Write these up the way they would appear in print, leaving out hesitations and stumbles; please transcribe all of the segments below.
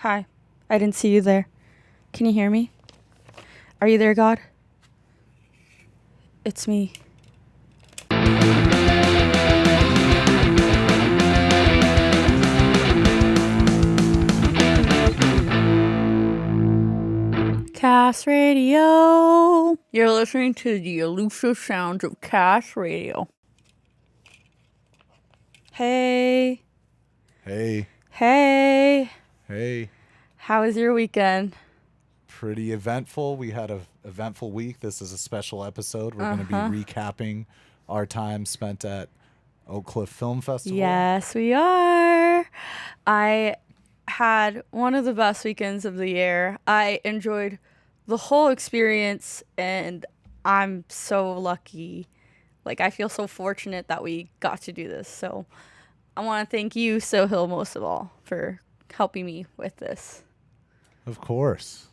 Hi. I didn't see you there. Can you hear me? Are you there, God? It's me. Cass Radio. You're listening to the elusive sounds of Cass Radio. Hey. Hey. Hey. Hey. How was your weekend? Pretty eventful. We had an eventful week. This is a special episode. We're going to be recapping our time spent at Oak Cliff Film Festival. Yes, we are. I had one of the best weekends of the year. I enjoyed the whole experience, and I'm so lucky. Like, I feel so fortunate that we got to do this. So I want to thank you, Sohill, most of all, for helping me with this. Of course.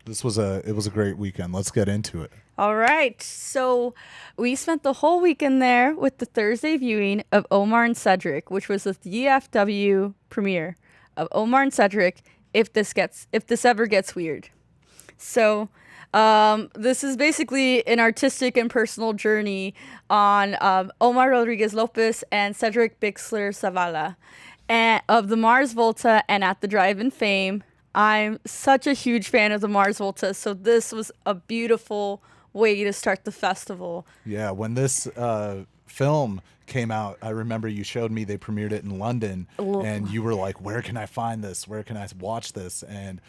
It was a great weekend. Let's get into it. All right. So we spent the whole weekend there with the Thursday viewing of Omar and Cedric, which was the DFW premiere of Omar and Cedric, if this ever gets weird. So this is basically an artistic and personal journey on Omar Rodriguez Lopez and Cedric Bixler Zavala and of the Mars Volta and At the Drive-In Fame. I'm such a huge fan of the Mars Volta, so this was a beautiful way to start the festival. Yeah, when this film came out, I remember you showed me they premiered it in London, and you were like, where can I find this? Where can I watch this? And,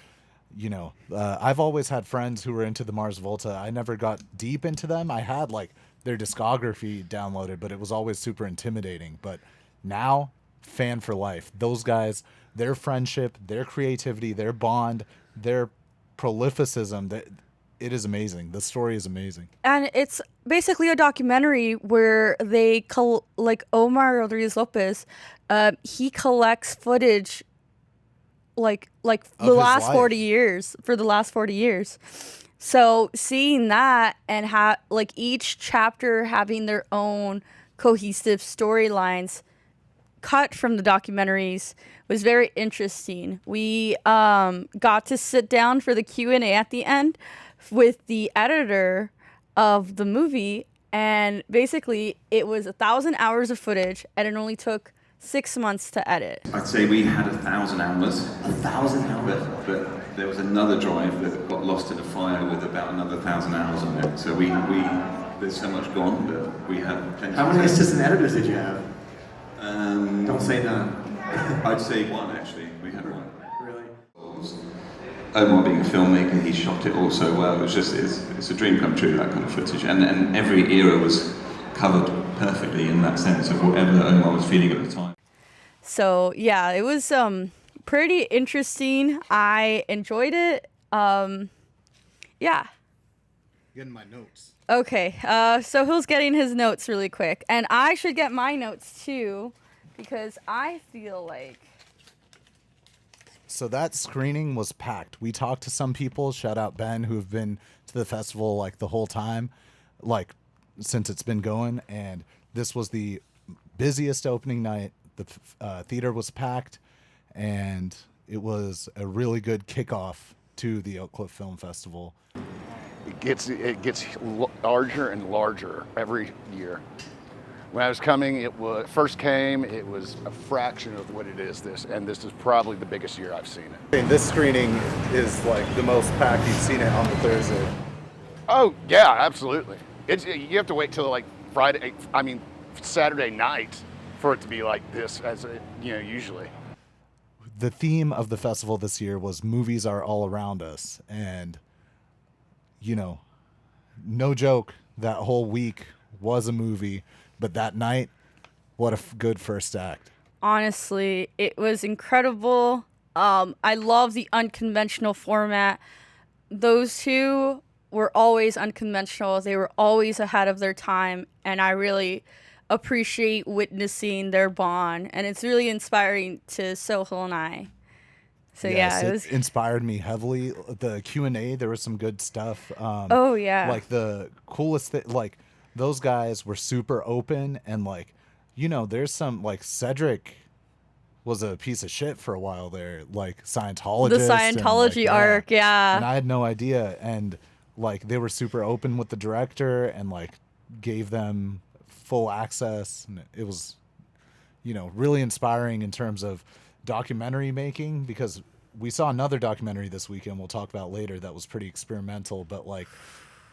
you know, I've always had friends who were into the Mars Volta. I never got deep into them. I had, like, their discography downloaded, but it was always super intimidating. But now, fan for life. Those guys, their friendship, their creativity, their bond, their prolificism, it is amazing. The story is amazing. And it's basically a documentary where they, like Omar Rodriguez Lopez, he collects footage like the last life. 40 years, for the last 40 years. So seeing that and like each chapter having their own cohesive storylines cut from the documentaries was very interesting. We got to sit down for the Q&A at the end with the editor of the movie, and basically it was 1,000 hours of footage, and it only took 6 months to edit. I'd say we had 1,000 hours. 1,000 hours? But there was another drive that got lost in a fire with about another 1,000 hours on it. So we there's so much gone, but we had plenty. How many assistant editors did you have? Don't say none. I'd say one, actually. We had one. Really? Omar being a filmmaker, he shot it all so well. It was just, it's a dream come true, that kind of footage. And every era was covered perfectly in that sense of whatever Omar was feeling at the time. So, yeah, it was pretty interesting. I enjoyed it. Yeah. Getting my notes. Okay, so Hill's getting his notes really quick. And I should get my notes, too, because I feel like... So that screening was packed. We talked to some people, shout out Ben, who have been to the festival like the whole time, like since it's been going. And this was the busiest opening night. The theater was packed, and it was a really good kickoff to the Oak Cliff Film Festival. It gets larger and larger every year. When I was coming, first came, it was a fraction of what it is and this is probably the biggest year I've seen it. And this screening is like the most packed you've seen it on the Thursday. Oh yeah, absolutely. You have to wait till like Saturday night for it to be like this, as usually. The theme of the festival this year was movies are all around us, and no joke, that whole week was a movie. But that night, what a good first act. Honestly, it was incredible. I love the unconventional format. Those two were always unconventional. They were always ahead of their time. And I really appreciate witnessing their bond. And it's really inspiring to Sohill and I. So yes, yeah, it inspired me heavily. The Q&A, there was some good stuff. Oh, yeah. Like the coolest thing, like... Those guys were super open, and there's some Cedric was a piece of shit for a while there, like Scientologist. The Scientology arc, yeah. And I had no idea. And like they were super open with the director and like gave them full access. And it was, you know, really inspiring in terms of documentary making, because we saw another documentary this weekend we'll talk about later that was pretty experimental, but like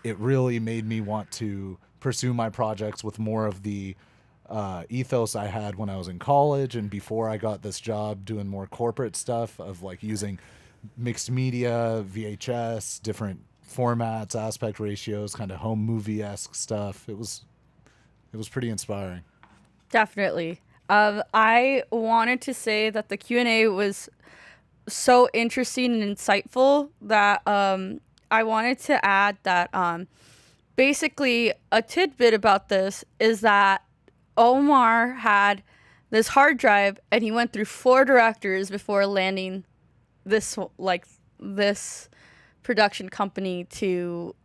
it really made me want to pursue my projects with more of the ethos I had when I was in college and before I got this job doing more corporate stuff of like using mixed media, VHS, different formats, aspect ratios, kind of home movie-esque stuff. It was pretty inspiring. Definitely. I wanted to say that the Q&A was so interesting and insightful that I wanted to add that basically a tidbit about this is that Omar had this hard drive and he went through 4 directors before landing this production company to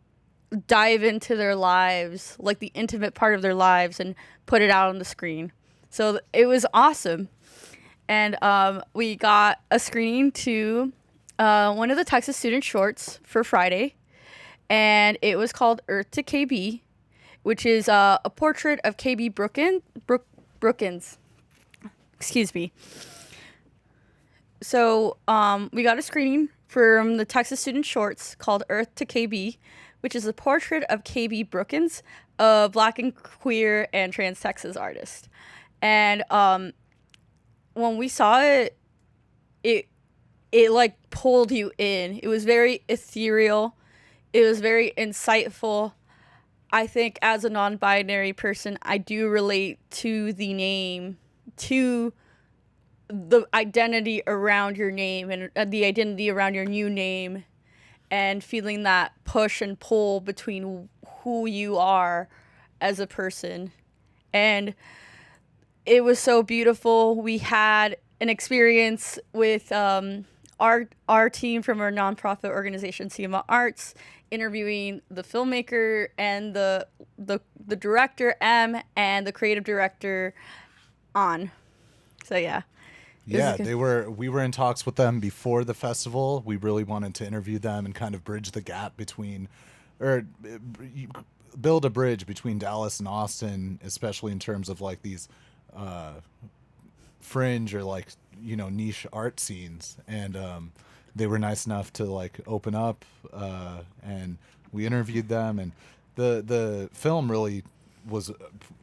dive into their lives, like the intimate part of their lives, and put it out on the screen. So it was awesome. And we got a screening to one of the Texas student shorts for Friday, and it was called Earth to KB, which is a portrait of KB Brookins. Excuse me. So we got a screening from the Texas student shorts called Earth to KB, which is a portrait of KB Brookins, a Black and queer and trans Texas artist. And when we saw it, it like pulled you in. It was very ethereal. It was very insightful. I think as a non-binary person, I do relate to the name, to the identity around your name and the identity around your new name, and feeling that push and pull between who you are as a person. And it was so beautiful. We had an experience with our team from our nonprofit organization, SEMA Arts, interviewing the filmmaker and the director, M, and the creative director, On. So yeah. Yeah, we were in talks with them before the festival. We really wanted to interview them and kind of bridge the gap between, or build a bridge between Dallas and Austin, especially in terms of like these fringe or like, you know, niche art scenes. And they were nice enough to like open up and we interviewed them, and the film really was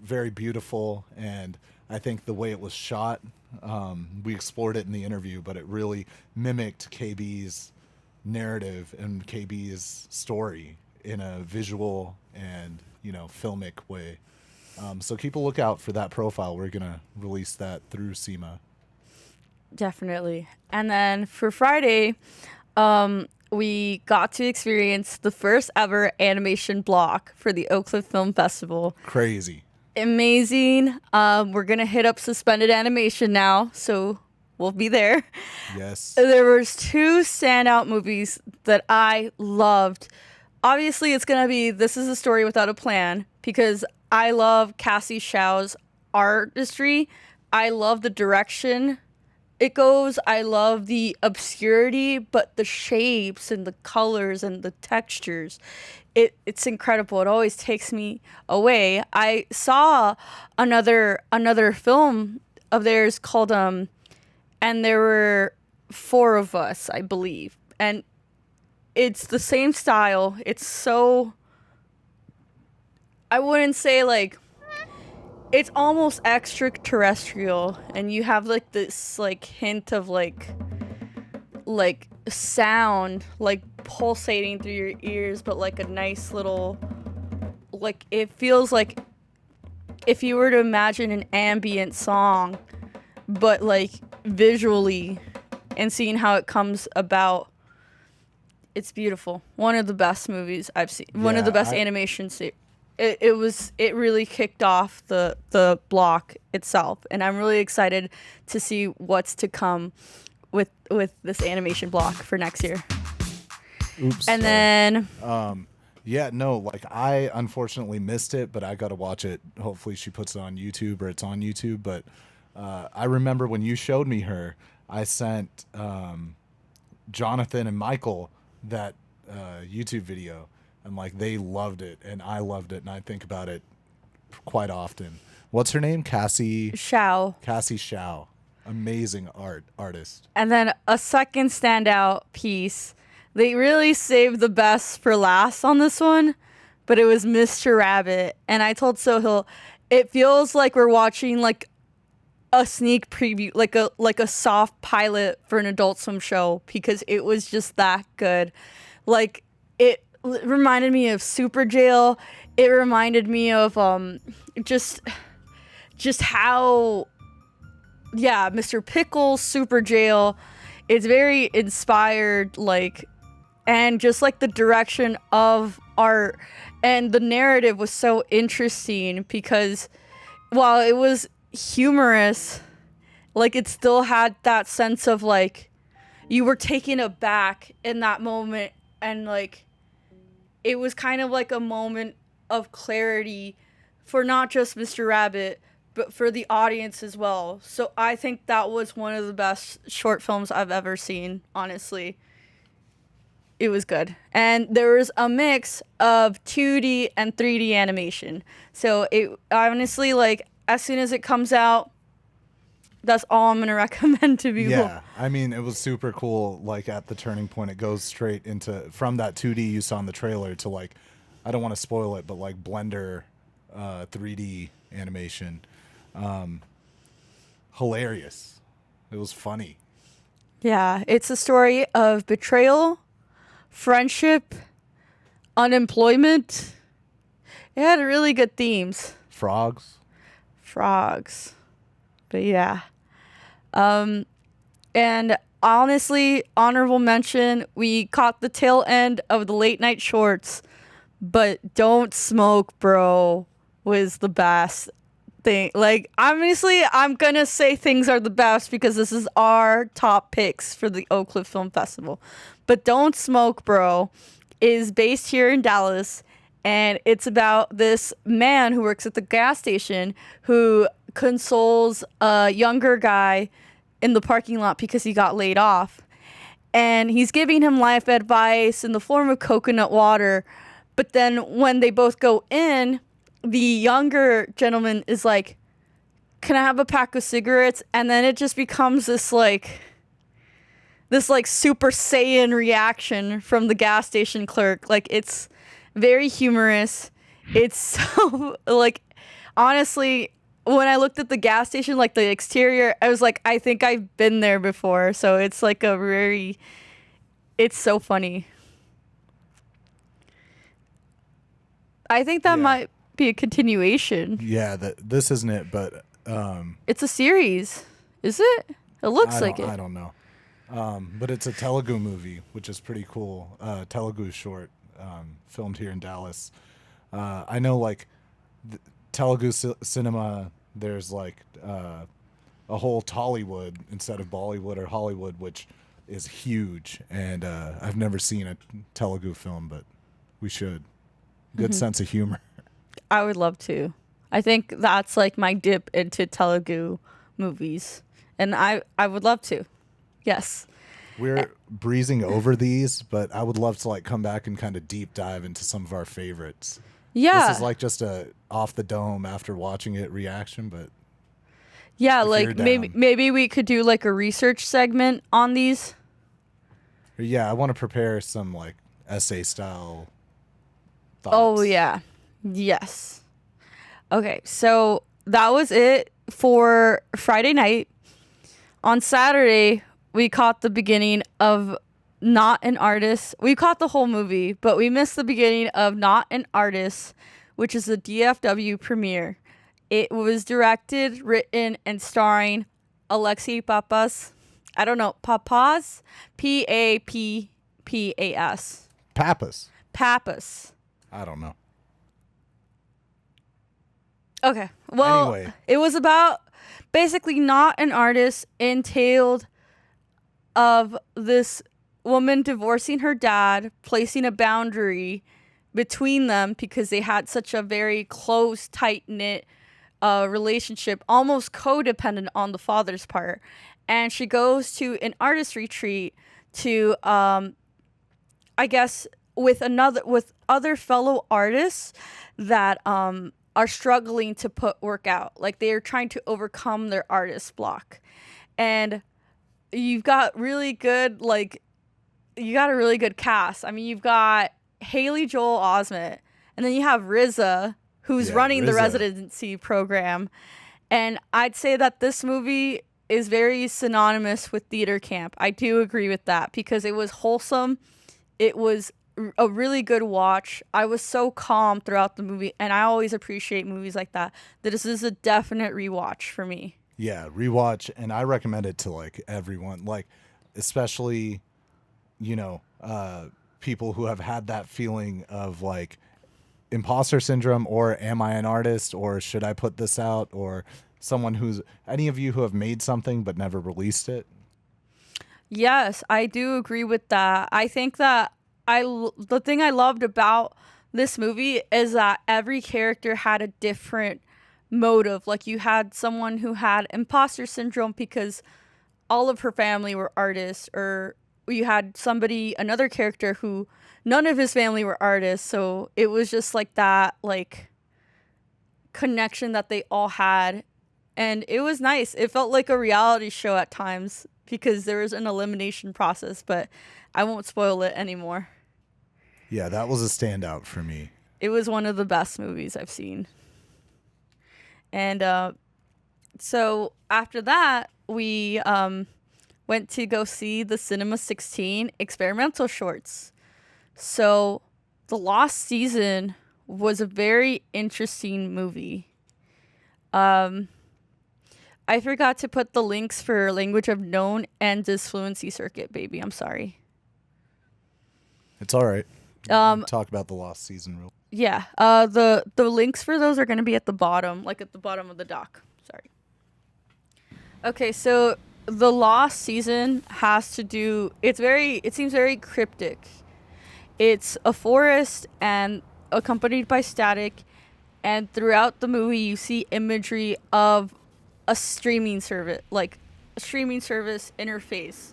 very beautiful. And I think the way it was shot, we explored it in the interview, but it really mimicked KB's narrative and KB's story in a visual and, you know, filmic way. So keep a lookout for that profile. We're going to release that through SEMA. Definitely. And then for Friday, we got to experience the first ever animation block for the Oak Cliff Film Festival. Crazy. Amazing. We're going to hit up Suspended Animation now, so we'll be there. Yes. There was 2 standout movies that I loved. Obviously, it's going to be This Is a Story Without a Plan, because I love Cassie Shaw's artistry. I love the direction it goes. I love the obscurity, but the shapes and the colors and the textures, it's incredible. It always takes me away. I saw another film of theirs called and there were 4 of us, I believe, and it's the same style. It's so, I wouldn't say like, it's almost extraterrestrial, and you have like this like hint of like sound like pulsating through your ears, but like a nice little, like it feels like if you were to imagine an ambient song, but like visually, and seeing how it comes about. It's beautiful. One of the best movies I've seen. One of the best animation series. It really kicked off the block itself, and I'm really excited to see what's to come with this animation block for next year. Oops. And then I unfortunately missed it, but I got to watch it. Hopefully she puts it on YouTube, or it's on YouTube, but I remember when you showed me her, I sent Jonathan and Michael that YouTube video, and like they loved it, and I loved it, and I think about it quite often. What's her name? Cassie Shao. Shao. Amazing artist. And then a second standout piece. They really saved the best for last on this one, but it was Mr. Rabbit. And I told Sohil, it feels like we're watching like a sneak preview, like a soft pilot for an Adult Swim show, because it was just that good. Like it reminded me of Super Jail. It reminded me of just how, yeah, Mr. Pickles, Super Jail. It's very inspired, like, and just like the direction of art and the narrative was so interesting because while it was humorous, like it still had that sense of like you were taken aback in that moment, and like it was kind of like a moment of clarity for not just Mr. Rabbit, but for the audience as well. So I think that was one of the best short films I've ever seen, honestly. It was good. And there was a mix of 2D and 3D animation. So it honestly, like, as soon as it comes out, that's all I'm going to recommend to people. Yeah, I mean, it was super cool. Like, at the turning point, it goes straight into, from that 2D you saw in the trailer to, like, I don't want to spoil it, but, like, Blender 3D animation. Hilarious. It was funny. Yeah, it's a story of betrayal, friendship, unemployment. It had really good themes. Frogs. But yeah. And honestly, honorable mention, we caught the tail end of the late night shorts, but Don't Smoke, Bro was the best thing. Like, obviously, I'm gonna say things are the best because this is our top picks for the Oak Cliff Film Festival. But Don't Smoke, Bro is based here in Dallas, and it's about this man who works at the gas station who consoles a younger guy in the parking lot because he got laid off. And he's giving him life advice in the form of coconut water. But then when they both go in, the younger gentleman is like, can I have a pack of cigarettes? And then it just becomes this Super Saiyan reaction from the gas station clerk. Like, it's very humorous. It's so, like, honestly, when I looked at the gas station, like the exterior, I was like, I think I've been there before. So it's like it's so funny. I think that might be a continuation. Yeah, this isn't it, but It's a series. Is it? It looks like it. I don't know. But it's a Telugu movie, which is pretty cool. Telugu short, filmed here in Dallas. I know, like, Telugu cinema, there's like a whole Tollywood instead of Bollywood or Hollywood, which is huge. And I've never seen a Telugu film, but we should. Good sense of humor. I would love to. I think that's like my dip into Telugu movies. And I would love to. Yes. We're breezing over these, but I would love to like come back and kind of deep dive into some of our favorites. Yeah. This is like just a off the dome after watching it reaction, but yeah, if like you're down. maybe we could do like a research segment on these. Yeah, I want to prepare some like essay style thoughts. Oh yeah. Yes. Okay, so that was it for Friday night. On Saturday, we caught the beginning of Not an Artist. We caught the whole movie, but we missed the beginning of Not an Artist, which is a DFW premiere. It was directed, written, and starring Alexi Papas. I don't know, Papas? P-A-P-P-A-S. Pappas. I don't know. Okay. Well, Anyway. It was about basically Not an Artist entailed of this woman divorcing her dad, placing a boundary between them because they had such a very close, tight-knit relationship, almost codependent on the father's part. And she goes to an artist retreat to, I guess, with other fellow artists that are struggling to put work out. Like they are trying to overcome their artist block. And you've got a really good cast. I mean, you've got Haley Joel Osment, and then you have RZA, who's running the residency program. And I'd say that this movie is very synonymous with theater camp. I do agree with that because it was wholesome. It was a really good watch. I was so calm throughout the movie, and I always appreciate movies like that. This is a definite rewatch for me. Yeah, rewatch, and I recommend it to like everyone, like especially, people who have had that feeling of like imposter syndrome, or am I an artist, or should I put this out, or any of you who have made something but never released it. Yes, I do agree with that. I think that the thing I loved about this movie is that every character had a different motive. Like you had someone who had imposter syndrome because all of her family were artists, or you had another character who none of his family were artists. So it was just like that, like connection that they all had. And it was nice. It felt like a reality show at times because there was an elimination process, but I won't spoil it anymore. Yeah, that was a standout for me. It was one of the best movies I've seen. And so after that, we went to go see the Cinema 16 experimental shorts. So The Lost Season was a very interesting movie. I forgot to put the links for Language Unknown and Disfluency Circuit, baby. I'm sorry. It's all right. Talk about The Lost Season real. Yeah. The links for those are going to be at the bottom, like at the bottom of the doc. Sorry. Okay, so The Lost Season it seems very cryptic. It's a forest and accompanied by static, and throughout the movie you see imagery of a streaming service, like a streaming service interface,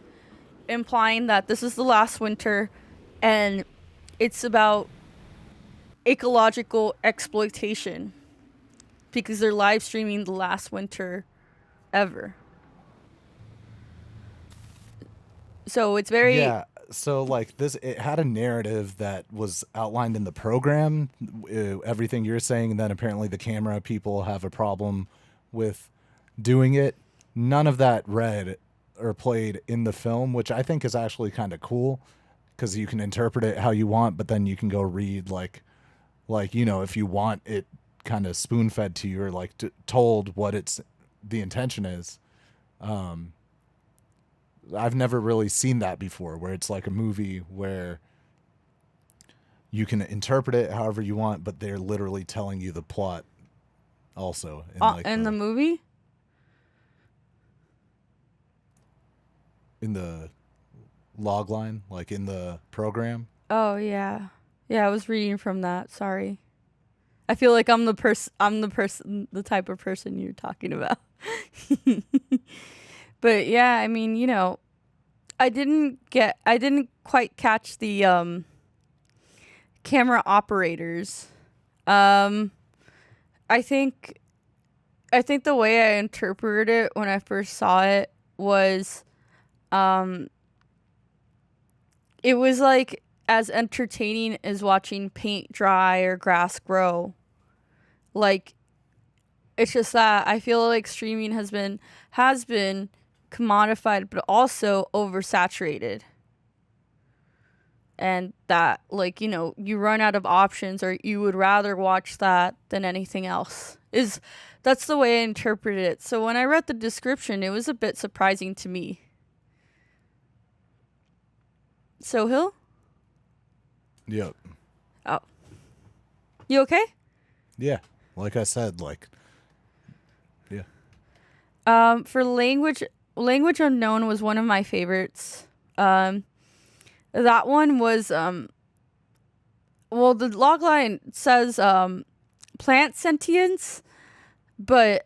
implying that this is the last winter, and it's about ecological exploitation because they're live streaming the last winter ever. So it's very... Yeah, so like this, it had a narrative that was outlined in the program, everything you're saying, and then apparently the camera people have a problem with doing it. None of that read or played in the film, which I think is actually kind of cool because you can interpret it how you want, but then you can go read like if you want it kind of spoon fed to you, or like told what the intention is. I've never really seen that before, where it's like a movie where you can interpret it however you want, but they're literally telling you the plot also in the movie. In the log line, like in the program. Oh yeah, I was reading from that. Sorry, I feel like I'm the type of person you're talking about. But yeah, I mean, I didn't quite catch the camera operators. I think the way I interpreted it when I first saw it was it was like as entertaining as watching paint dry or grass grow. Like, it's just that I feel like streaming has been commodified, but also oversaturated. And that, like, you run out of options, or you would rather watch that than anything else. That's the way I interpreted it. So when I read the description, it was a bit surprising to me. Sohail? Yep. Oh. You okay? Yeah. Like I said, yeah. For Language Unknown was one of my favorites. That one was, the logline says, plant sentience. But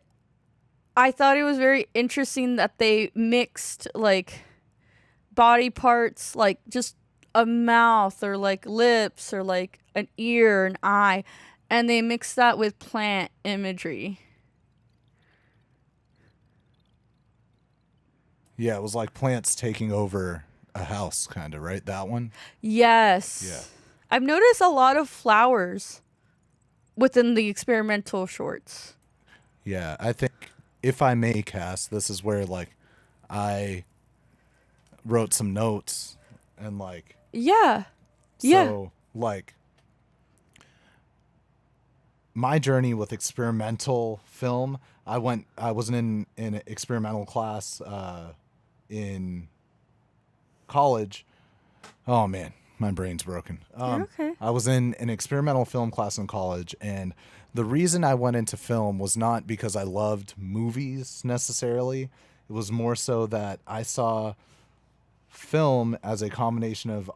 I thought it was very interesting that they mixed like body parts, like just a mouth or like lips or like an ear, an eye, and they mixed that with plant imagery. Yeah, it was like plants taking over a house, kind of, right? That one? Yes. Yeah. I've noticed a lot of flowers within the experimental shorts. Yeah, I think if I may, Cass, this is where like I wrote some notes and like Yeah. Yeah. so like my journey with experimental film, I was in an experimental class in college. Oh man, my brain's broken. You're okay. I was in an experimental film class in college, and the reason I went into film was not because I loved movies necessarily. It was more so that I saw film as a combination of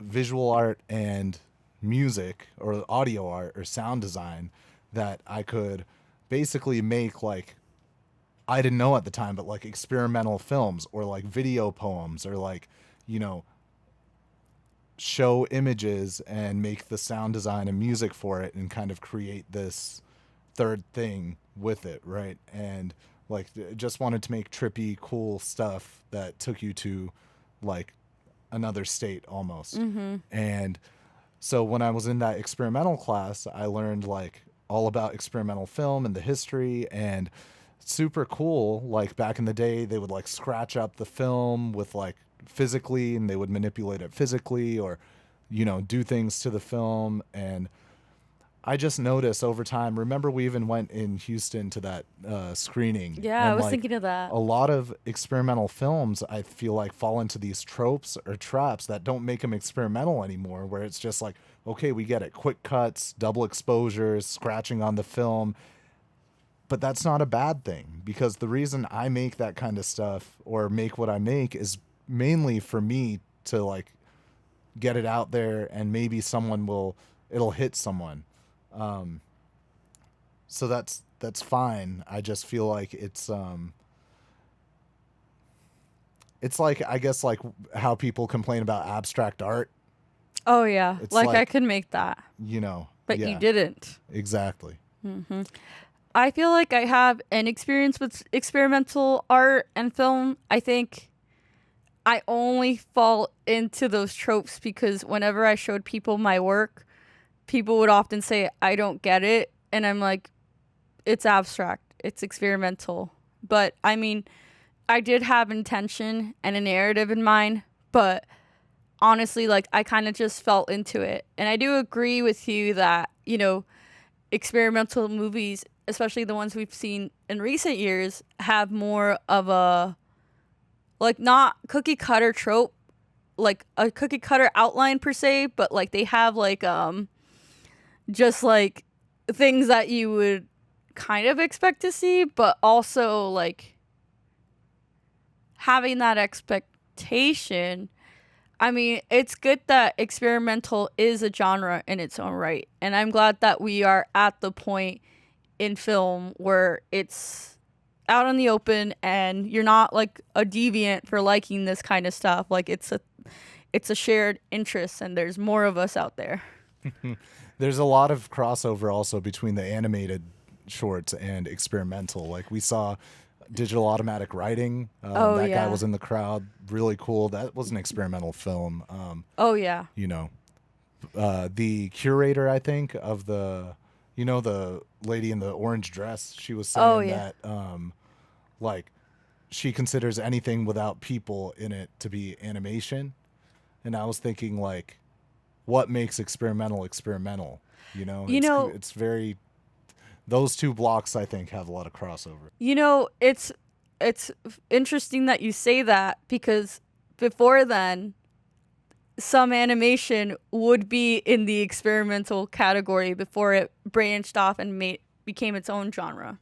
visual art and music, or audio art or sound design, that I could basically make, like, I didn't know at the time, but like experimental films or like video poems, or like, you know, show images and make the sound design and music for it and kind of create this third thing with it, right? And like just wanted to make trippy, cool stuff that took you to like another state almost. And so when I was in that experimental class, I learned like all about experimental film and the history, and super cool. Like back in the day, they would like scratch up the film with like physically, and they would manipulate it physically, or, you know, do things to the film. And I just noticed over time, remember we even went in Houston to that screening. Yeah, and I was like, thinking of that. a lot of experimental films, I feel like, fall into these tropes or traps that don't make them experimental anymore, where it's just like, okay, we get it. Quick cuts, double exposures, scratching on the film. But that's not a bad thing, because the reason I make that kind of stuff or make what I make is mainly for me to like get it out there, and maybe it'll hit someone. So that's fine. I just feel like it's like, I guess, like how people complain about abstract art, Oh yeah, It's like I like- could make that, you know. but Yeah, you didn't. exactly. I feel like I have an experience with experimental art and film. I think I only fall into those tropes because whenever I showed people my work, people would often say, I don't get it. And I'm like, it's abstract, it's experimental. But I mean, I did have intention and a narrative in mind, but honestly, like, I kind of just fell into it. And I do agree with you that, you know, experimental movies, especially the ones we've seen in recent years, have more of a, like, not cookie cutter trope, like a cookie cutter outline per se, but like they have like just like things that you would kind of expect to see, but also like having that expectation. I mean, it's good that experimental is a genre in its own right. And I'm glad that we are at the point in film where it's out in the open and you're not like a deviant for liking this kind of stuff. Like it's a shared interest, and there's more of us out there. There's a lot of crossover also between the animated shorts and experimental. Like we saw Digital Automatic Writing. That guy was in the crowd. Really cool. That was an experimental film. Oh yeah. You know, the curator, I think, of the, you know, the lady in the orange dress, she was saying that like she considers anything without people in it to be animation. And I was thinking, like, what makes experimental experimental? You know, it's very, those two blocks, I think, have a lot of crossover. You know, it's interesting that you say that, because before then, some animation would be in the experimental category before it branched off and became its own genre.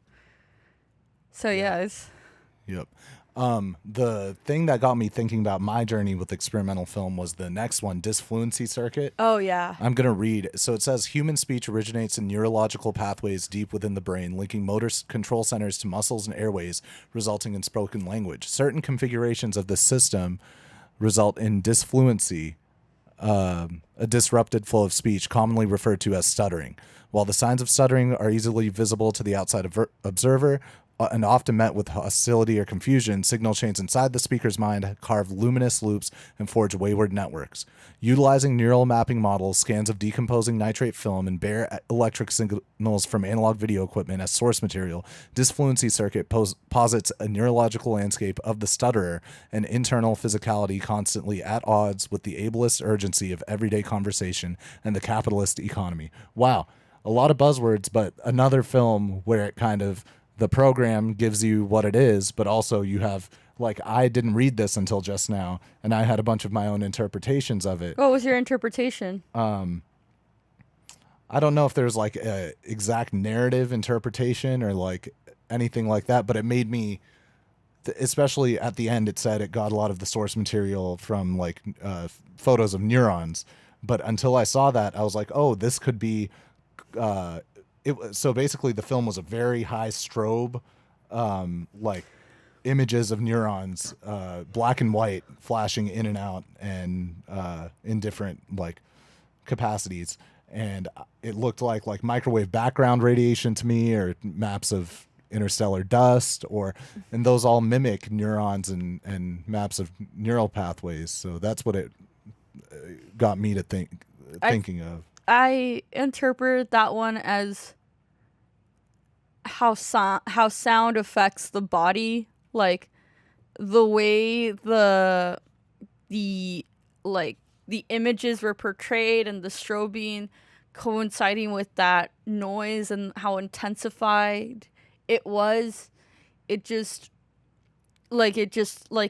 So yeah, it's Yep. The thing that got me thinking about my journey with experimental film was the next one, Disfluency Circuit. Oh yeah. I'm going to read. So it says human speech originates in neurological pathways deep within the brain, linking motor control centers to muscles and airways, resulting in spoken language. Certain configurations of the system result in disfluency, a disrupted flow of speech, commonly referred to as stuttering. While the signs of stuttering are easily visible to the outside observer, and often met with hostility or confusion, signal chains inside the speaker's mind carve luminous loops and forge wayward networks. Utilizing neural mapping models, scans of decomposing nitrate film, and bare electric signals from analog video equipment as source material, Disfluency Circuit posits a neurological landscape of the stutterer and internal physicality constantly at odds with the ableist urgency of everyday conversation and the capitalist economy. Wow, a lot of buzzwords, but another film where it kind of the program gives you what it is, but also you have, like, I didn't read this until just now, and I had a bunch of my own interpretations of it. What was your interpretation? I don't know if there's like a exact narrative interpretation or like anything like that, but it made me, especially at the end, it said it got a lot of the source material from like photos of neurons. But until I saw that, I was like, oh, this could be so basically the film was a very high strobe, like images of neurons, black and white, flashing in and out and in different like capacities. And it looked like microwave background radiation to me, or maps of interstellar dust, and those all mimic neurons and maps of neural pathways. So that's what it got me to thinking of. I interpret that one as how sound affects the body, like the way the images were portrayed and the strobing coinciding with that noise and how intensified it was. It just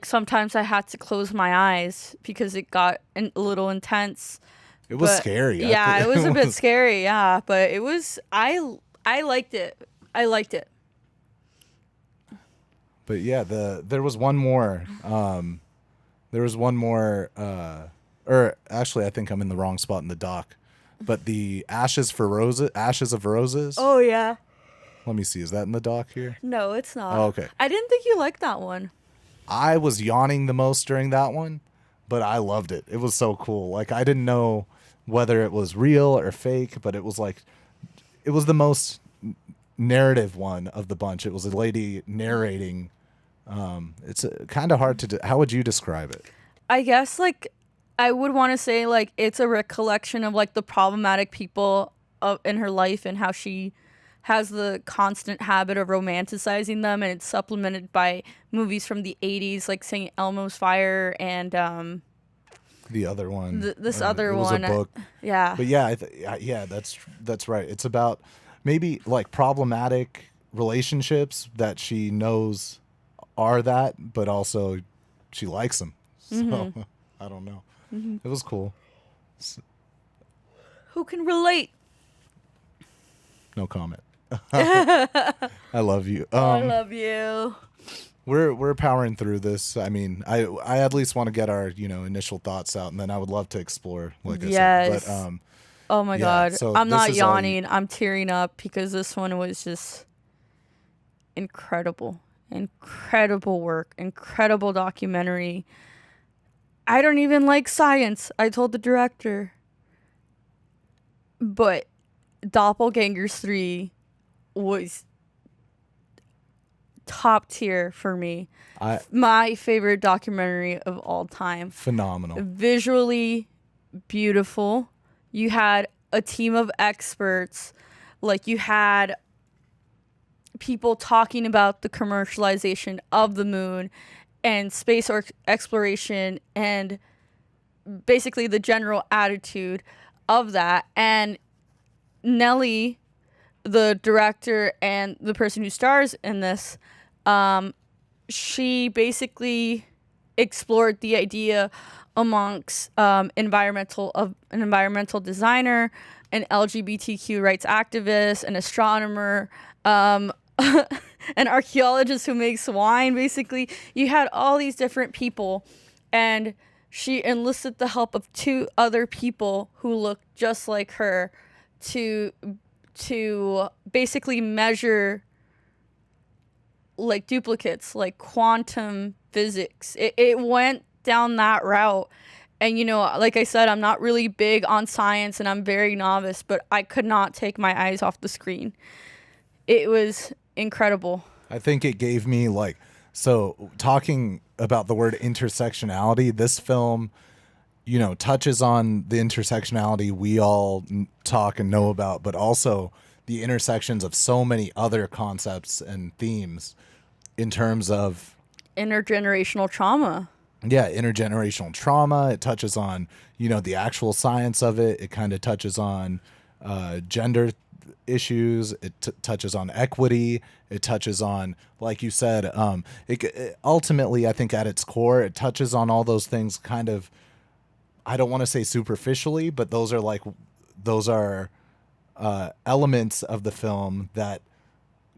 sometimes I had to close my eyes because it got a little intense. It was scary. Yeah, it was a bit scary. Yeah, but it was. I liked it. I liked it. But yeah, there was one more. Or actually, I think I'm in the wrong spot in the doc. But the Ashes of Roses. Oh yeah. Let me see. Is that in the doc here? No, it's not. Oh, okay. I didn't think you liked that one. I was yawning the most during that one, but I loved it. It was so cool. Like, I didn't know whether it was real or fake, but it was the most narrative one of the bunch. It was a lady narrating. It's kind of hard to. How would you describe it? I guess I would want to say it's a recollection of the problematic people in her life and how she has the constant habit of romanticizing them, and it's supplemented by movies from the 80s like St. Elmo's Fire and the other one. This other one. It was a book. Yeah. But yeah, that's right. It's about maybe problematic relationships that she knows are that, but also she likes them. So I don't know. Mm-hmm. It was cool. Who can relate? No comment. I love you. I love you. We're powering through this. I mean, I at least want to get our initial thoughts out, and then I would love to explore. I said, but oh my God, so I'm not yawning. I'm tearing up because this one was just incredible work, incredible documentary. I don't even like science. I told the director, but Doppelgangers 3 was top tier for me. My favorite documentary of all time. Phenomenal. Visually beautiful. You had a team of experts. You had people talking about the commercialization of the moon and space exploration and basically the general attitude of that. And Nelly, the director and the person who stars in this, she basically explored the idea amongst an environmental designer, an LGBTQ rights activist, an astronomer, an archaeologist who makes wine. Basically, you had all these different people, and she enlisted the help of 2 other people who looked just like her to basically measure like duplicates, like quantum physics. It went down that route. And, like I said, I'm not really big on science and I'm very novice, but I could not take my eyes off the screen. It was incredible. I think it gave me so talking about the word intersectionality, this film, touches on the intersectionality we all talk and know about, but also the intersections of so many other concepts and themes in terms of intergenerational trauma. Yeah, intergenerational trauma. It touches on, the actual science of it. It kind of touches on gender issues. It touches on equity. It touches on, like you said, it ultimately, I think at its core, it touches on all those things kind of, I don't want to say superficially, but those are elements of the film that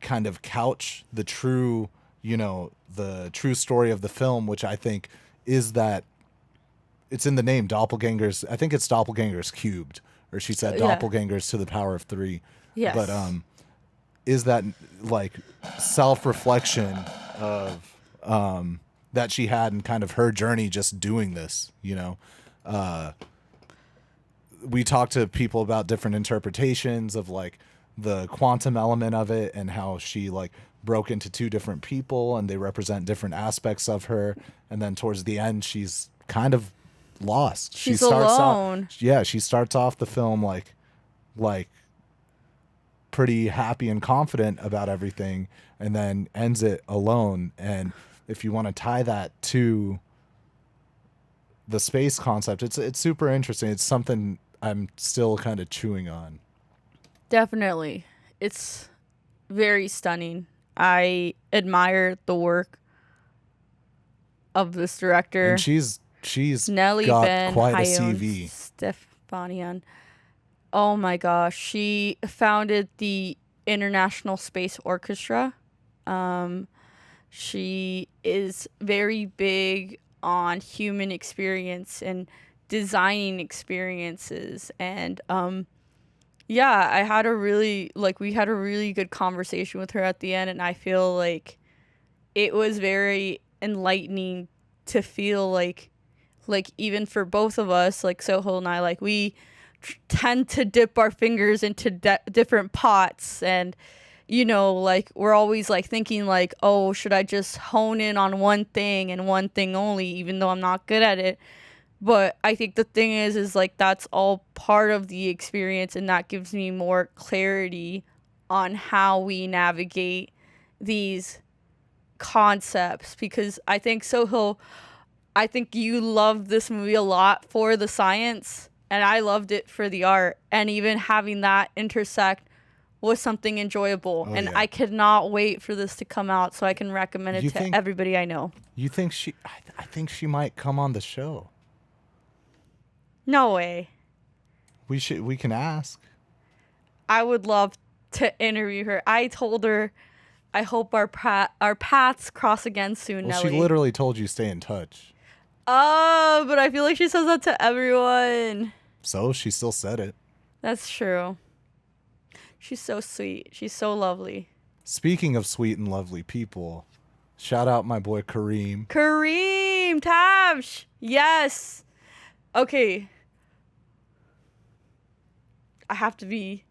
kind of couch the true, the true story of the film, which I think is that it's in the name Doppelgangers. I think it's Doppelgangers Cubed, or she said Doppelgangers to the power of 3. Yes. But is that like self-reflection of that she had and kind of her journey just doing this, we talked to people about different interpretations of like the quantum element of it and how she like broke into 2 different people and they represent different aspects of her. And then towards the end, she's kind of lost. She's alone. She starts off the film like pretty happy and confident about everything and then ends it alone. And if you want to tie that to the space concept, it's super interesting. It's something I'm still kind of chewing on. Definitely. It's very stunning. I admire the work of this director. And she's Nelly got Ben quite a Hayon CV. Stefanian. Oh my gosh. She founded the International Space Orchestra. She is very big on human experience and designing experiences. And I had we had a really good conversation with her at the end, and I feel like it was very enlightening to feel like even for both of us, like Sohail and I, like we tend to dip our fingers into different pots, and like we're always like thinking like, oh, should I just hone in on one thing and one thing only, even though I'm not good at it. But I think the thing is like that's all part of the experience, and that gives me more clarity on how we navigate these concepts. Because I think Sohail, I think you loved this movie a lot for the science, and I loved it for the art, and even having that intersect was something enjoyable. Oh, and yeah. I could not wait for this to come out so I can recommend it to everybody I know. You think I think she might come on the show. No way. We can ask. I would love to interview her. I told her I hope our paths cross again soon, Well, Nelly. she literally told you stay in touch. Oh, but I feel like she says that to everyone. So she still said it. That's true. She's so sweet. She's so lovely. Speaking of sweet and lovely people, shout out my boy Kareem. Kareem Tabsh. Yes. Okay. I have to be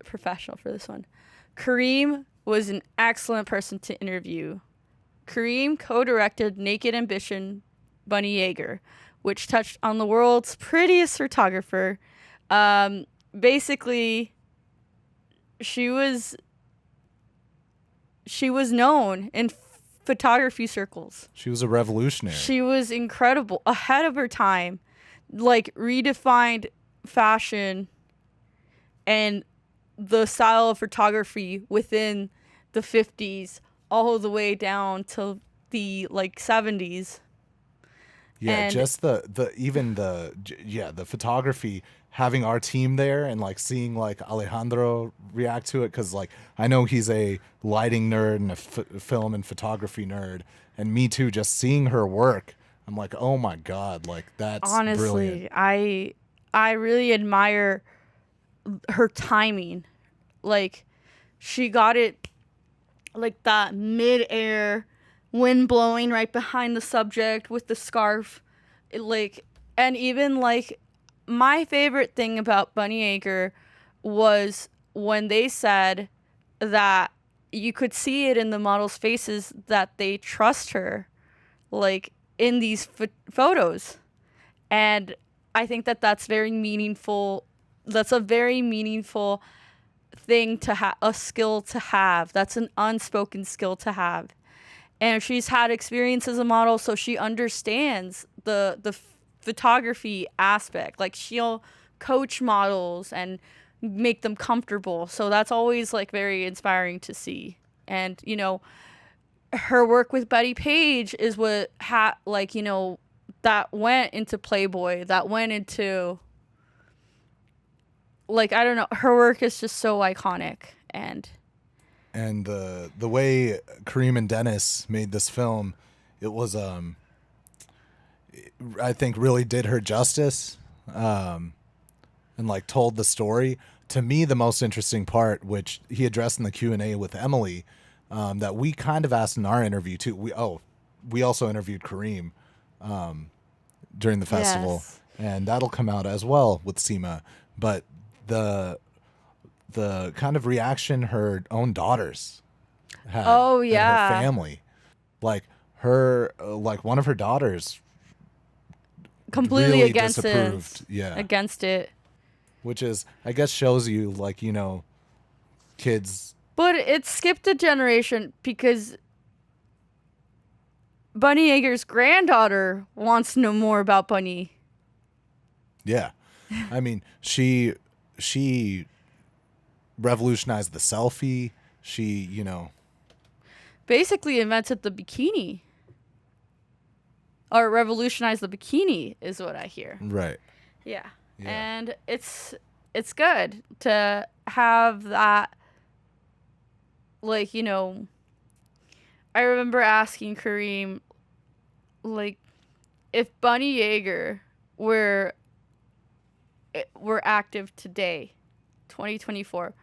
professional for this one. Kareem was an excellent person to interview. Kareem co-directed Naked Ambition, Bunny Yeager, which touched on the world's prettiest photographer. Basically, she was known in photography circles. She was a revolutionary. She was incredible, ahead of her time, like redefined fashion and the style of photography within the 50s all the way down to the like 70s. Yeah, And just the photography, having our team there and like seeing like Alejandro react to it, because like I know he's a lighting nerd and a film and photography nerd, and me too. Just seeing her work, I'm like, oh my god, like that's brilliant. honestly, I really admire her timing. Like she got it like that mid-air, wind blowing right behind the subject with the scarf. Like, and even like my favorite thing about Bunny Yeager was when they said that you could see it in the models' faces that they trust her, like in these photos. And I think that that's very meaningful. That's a very meaningful thing to have, a skill to have. That's an unspoken skill to have. And she's had experience as a model, so she understands the photography aspect. Like she'll coach models and make them comfortable. So that's always like very inspiring to see. And you know, her work with Betty Page is what like, you know, that went into Playboy, that went into, like, I don't know, her work is just so iconic. And the way Kareem and Dennis made this film, it was I think really did her justice, and like told the story. To me, the most interesting part, which he addressed in the Q&A with Emily, that we kind of asked in our interview too. We also interviewed Kareem during the festival, yes. and that'll come out as well with SEMA. But the kind of reaction her own daughters had, Oh, and yeah. her family, like her, like one of her daughters Completely really against disapproved. it. Yeah, Against it. which is, I guess, shows you like, you know, kids. But it skipped a generation because Bunny Yeager's granddaughter wants to know more about Bunny. Yeah, I mean, she revolutionized the selfie. She, you know, Basically invented the bikini. Or revolutionized the bikini is what I hear. right. Yeah. Yeah. And it's good to have that, like, you know, I remember asking Kareem, like, if Bunny Yeager were active today, 2024,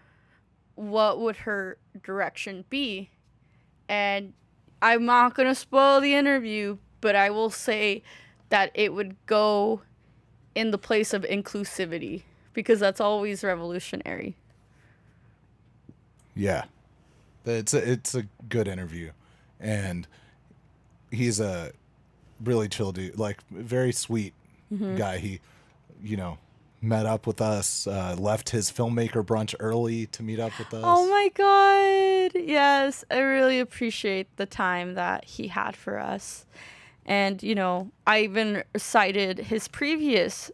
what would her direction be? And I'm not going to spoil the interview, but I will say that it would go in the place of inclusivity, because that's always revolutionary. Yeah, it's a good interview, and he's a really chill dude, like very sweet guy. He, you know, met up with us, left his filmmaker brunch early to meet up with us. Oh my God. Yes. I really appreciate the time that he had for us. And, you know, I even cited his previous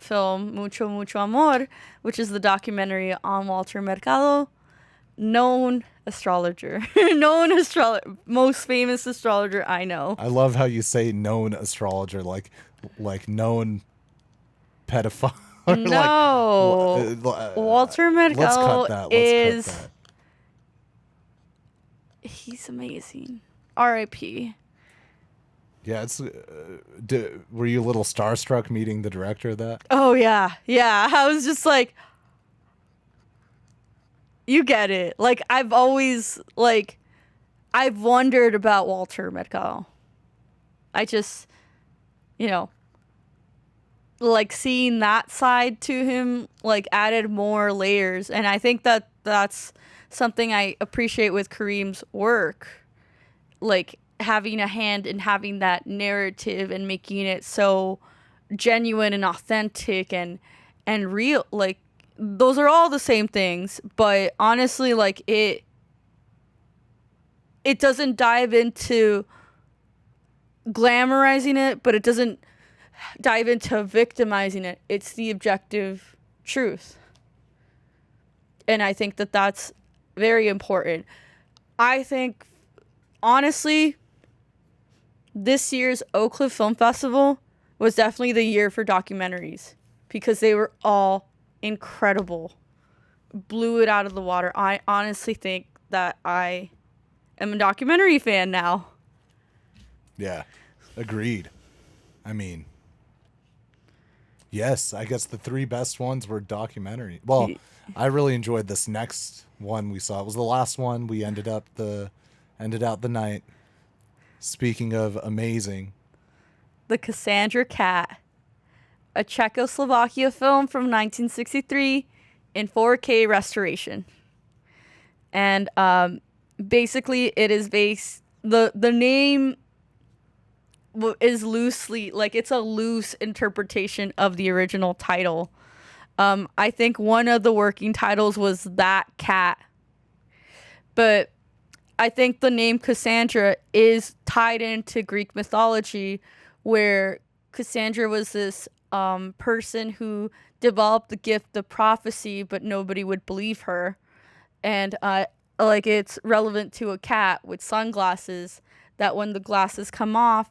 film, Mucho, Mucho Amor, which is the documentary on Walter Mercado, known astrologer, most famous astrologer I know. I love how you say known astrologer, like known pedophile. No. Walter Mercado Let's cut that. He's amazing. R.I.P. Yeah, it's. Were you a little starstruck meeting the director of that? Oh, yeah. Yeah. I was just like, you get it. Like, I've always, like, I've wondered about Walter Mercado. I just, you know, like seeing that side to him, like, added more layers. And I think that that's something I appreciate with Kareem's work. Like, having a hand in having that narrative and making it so genuine and authentic and real. Like, those are all the same things, but honestly, like, it doesn't dive into glamorizing it, but it doesn't dive into victimizing it. It's the objective truth. And I think that that's very important. I think, honestly, this year's Oak Cliff Film Festival was definitely the year for documentaries because they were all incredible. Blew it out of the water. I honestly think that I am a documentary fan now. Yeah, agreed. I mean, yes, I guess the three best ones were documentary. Well, I really enjoyed this next one we saw. It was the last one. We ended out the night. Speaking of amazing, The Cassandra Cat, a Czechoslovakia film from 1963 in 4K restoration. And basically it is based, the name is loosely, like, it's a loose interpretation of the original title. I think one of the working titles was That Cat. But I think the name Cassandra is tied into Greek mythology, where Cassandra was this person who developed the gift of prophecy, but nobody would believe her. And like, it's relevant to a cat with sunglasses, that when the glasses come off,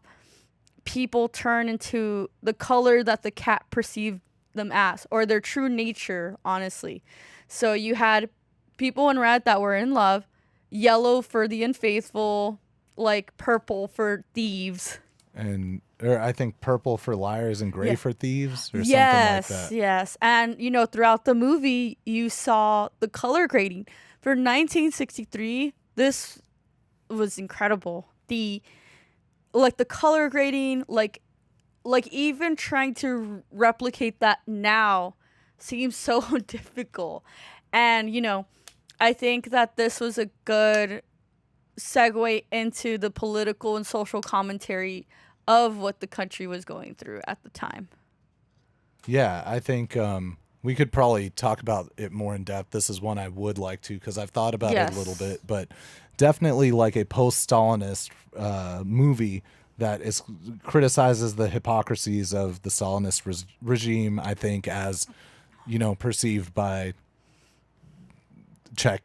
people turn into the color that the cat perceived them as, or their true nature, honestly. So you had people in red that were in love, yellow for the unfaithful, like purple for thieves. and or I think purple for liars and gray for thieves, or Yes, something like that. yes. And, throughout the movie, you saw the color grading. For 1963, this was incredible. The color grading, like even trying to replicate that now seems so difficult. And, I think that this was a good segue into the political and social commentary of what the country was going through at the time. Yeah, I think we could probably talk about it more in depth. This is one I would like to, because I've thought about it a little bit, but definitely like a post-Stalinist movie that criticizes the hypocrisies of the Stalinist regime, I think, as, perceived by the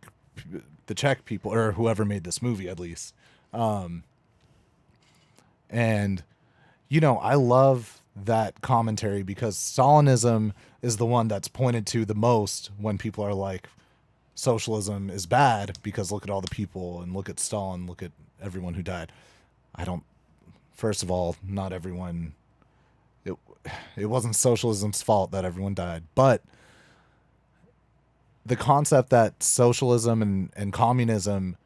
Czech people, or whoever made this movie, at least. And, I love that commentary, because Stalinism is the one that's pointed to the most when people are like, socialism is bad because look at all the people, and look at Stalin, look at everyone who died. First of all, not everyone, it wasn't socialism's fault that everyone died, but the concept that socialism and communism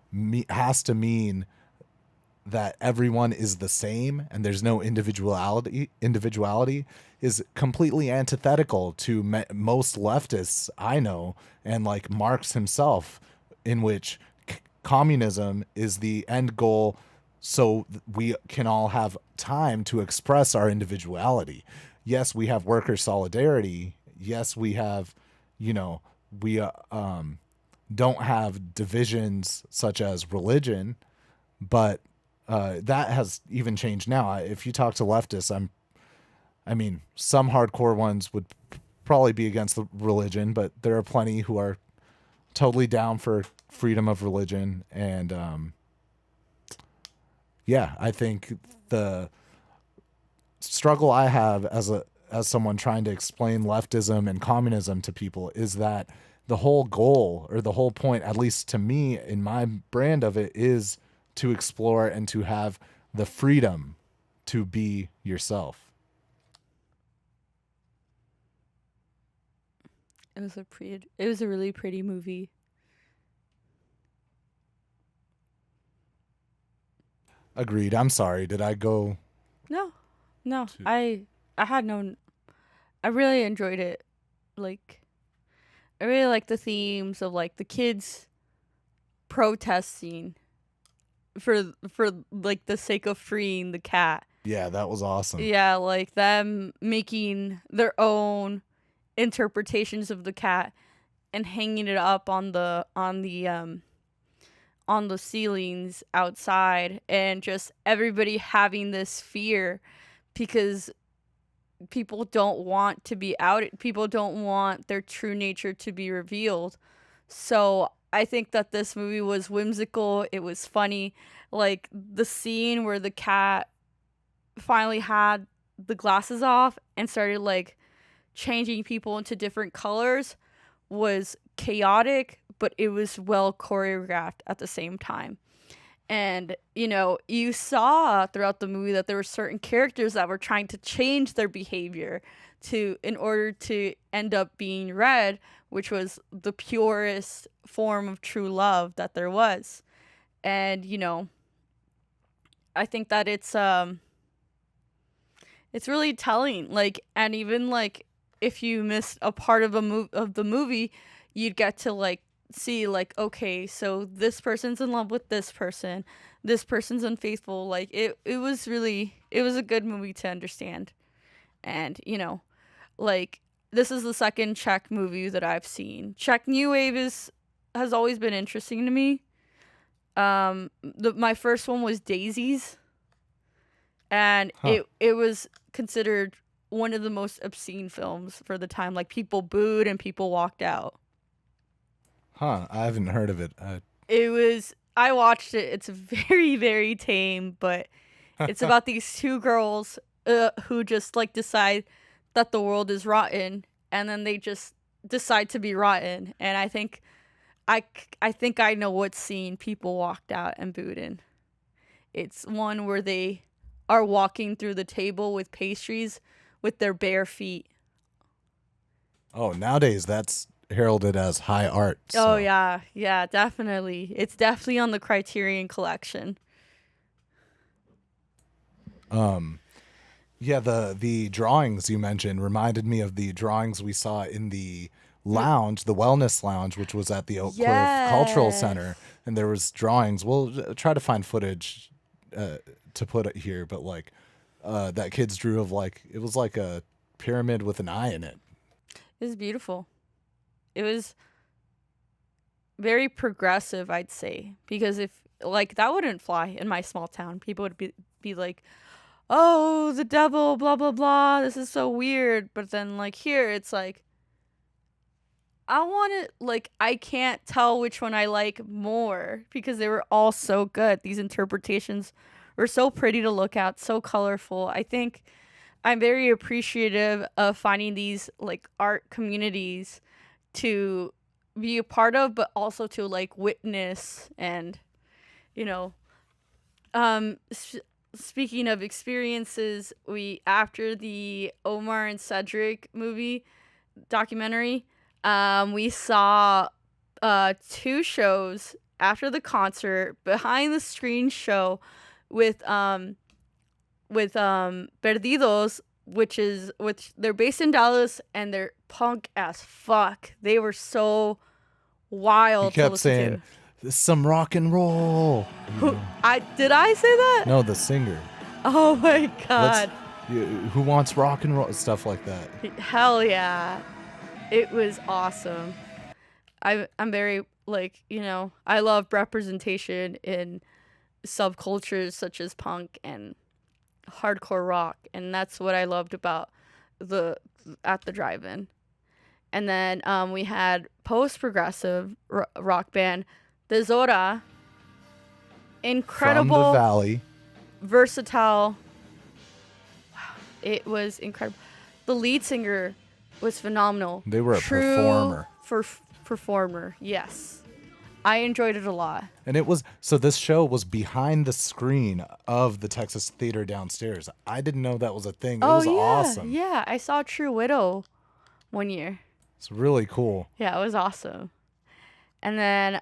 has to mean that everyone is the same and there's no individuality is completely antithetical to most leftists I know, and like Marx himself, in which communism is the end goal so we can all have time to express our individuality. Yes, we have worker solidarity. Yes, we have, we don't have divisions such as religion, but that has even changed now. If you talk to leftists, some hardcore ones would probably be against the religion, but there are plenty who are totally down for freedom of religion. And I think the struggle I have as someone trying to explain leftism and communism to people is that the whole goal, or the whole point, at least to me in my brand of it, is to explore and to have the freedom to be yourself. It was a really pretty movie. Agreed. I'm sorry. Did I go? No. I really enjoyed it. Like, I really like the themes of like the kids protesting for like the sake of freeing the cat. Yeah, that was awesome. Yeah, like them making their own interpretations of the cat and hanging it up on the ceilings outside, and just everybody having this fear because people don't want to be out. People don't want their true nature to be revealed. So I think that this movie was whimsical. It was funny. Like the scene where the cat finally had the glasses off and started like changing people into different colors was chaotic, but it was well choreographed at the same time. And, you know, you saw throughout the movie that there were certain characters that were trying to change their behavior in order to end up being red, which was the purest form of true love that there was. And, you know, I think that it's really telling. Like, and even like if you missed a part of the movie, you'd get to like see like, okay, so this person's in love with this person's unfaithful. Like it was a good movie to understand. And, you know, like this is the second Czech movie that I've seen. Czech New Wave has always been interesting to me. My first one was Daisies, and it was considered one of the most obscene films for the time. Like people booed and people walked out. Huh? I haven't heard of it. I watched it. It's very, very tame, but it's about these two girls who just like decide that the world is rotten, and then they just decide to be rotten. And I think I know what scene people walked out and booed in. It's one where they are walking through the table with pastries with their bare feet. Oh, nowadays that's heralded as high art. So. Oh yeah, definitely. It's definitely on the Criterion Collection. Yeah, the drawings you mentioned reminded me of the drawings we saw in the lounge, the wellness lounge, which was at the Oak Cliff Cultural Center, and there was drawings. We'll try to find footage to put it here, but like that kids drew of like it was like a pyramid with an eye in it. It was beautiful. It was very progressive, I'd say, because if like that wouldn't fly in my small town. People would be like, "Oh, the devil, blah blah blah. This is so weird." But then like here, it's like I want it. Like I can't tell which one I like more because they were all so good. These interpretations were so pretty to look at, so colorful. I think I'm very appreciative of finding these like art communities to be a part of, but also to like witness. And you know, speaking of experiences, we after the Omar and Cedric movie documentary, we saw 2 shows after the concert, behind the screen show with Perdidos, which they're based in Dallas and they're punk as fuck. They were so wild. He kept saying, "This is some rock and roll." Did I say that? No, the singer. Oh my god. Who wants rock and roll? Stuff like that. Hell yeah. It was awesome. I'm very like, you know, I love representation in subcultures such as punk and hardcore rock, and that's what I loved about at the drive-in. And then we had post-progressive rock band The Zora. Incredible. From the Valley. Versatile. Wow, it was incredible. The lead singer was phenomenal. They were a performer. Performer, yes. I enjoyed it a lot. And this show was behind the screen of the Texas Theater downstairs. I didn't know that was a thing. It was awesome. Yeah, I saw True Widow one year. It's really cool. Yeah, it was awesome. And then,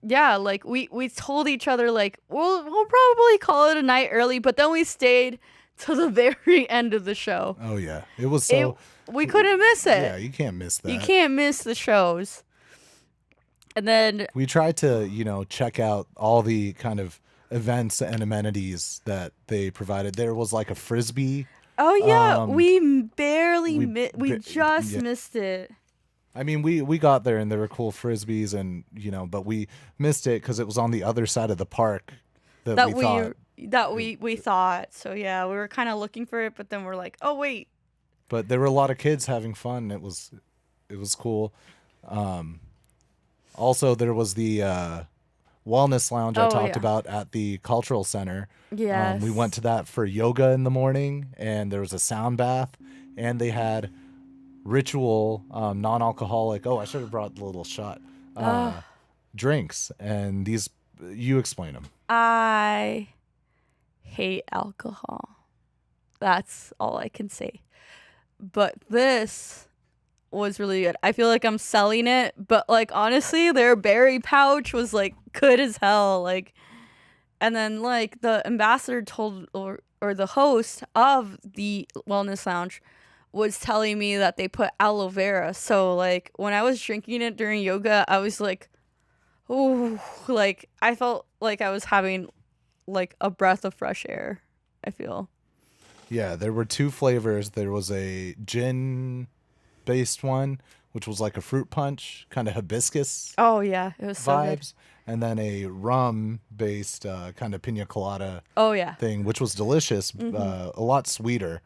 like we told each other like we'll probably call it a night early, but then we stayed till the very end of the show. Oh yeah, it was so. We couldn't miss it. Yeah, you can't miss that. You can't miss the shows. And then we tried to, check out all the kind of events and amenities that they provided. There was like a Frisbee. Oh yeah, we barely missed it. I mean, we got there and there were cool Frisbees and, but we missed it because it was on the other side of the park that we thought. So yeah, we were kind of looking for it, but then we're like, oh wait. But there were a lot of kids having fun. It was cool. Also, there was the wellness lounge I Oh, talked yeah. about at the cultural center. Yes. We went to that for yoga in the morning, and there was a sound bath, and they had ritual non-alcoholic. Oh, I should have brought the little shot. Drinks, and these you explain them. I hate alcohol. That's all I can say. But this was really good. I feel like I'm selling it, but like honestly, their berry pouch was like good as hell. Like, and then like the ambassador told or the host of the wellness lounge was telling me that they put aloe vera. So like when I was drinking it during yoga, I was like, oh, like I felt like I was having like a breath of fresh air. I feel. Yeah, there were 2 flavors. There was a gin-based one, which was like a fruit punch, kind of hibiscus Oh yeah, it was so good. vibes, and then a rum-based kind of pina colada Oh yeah. thing, which was delicious, a lot sweeter.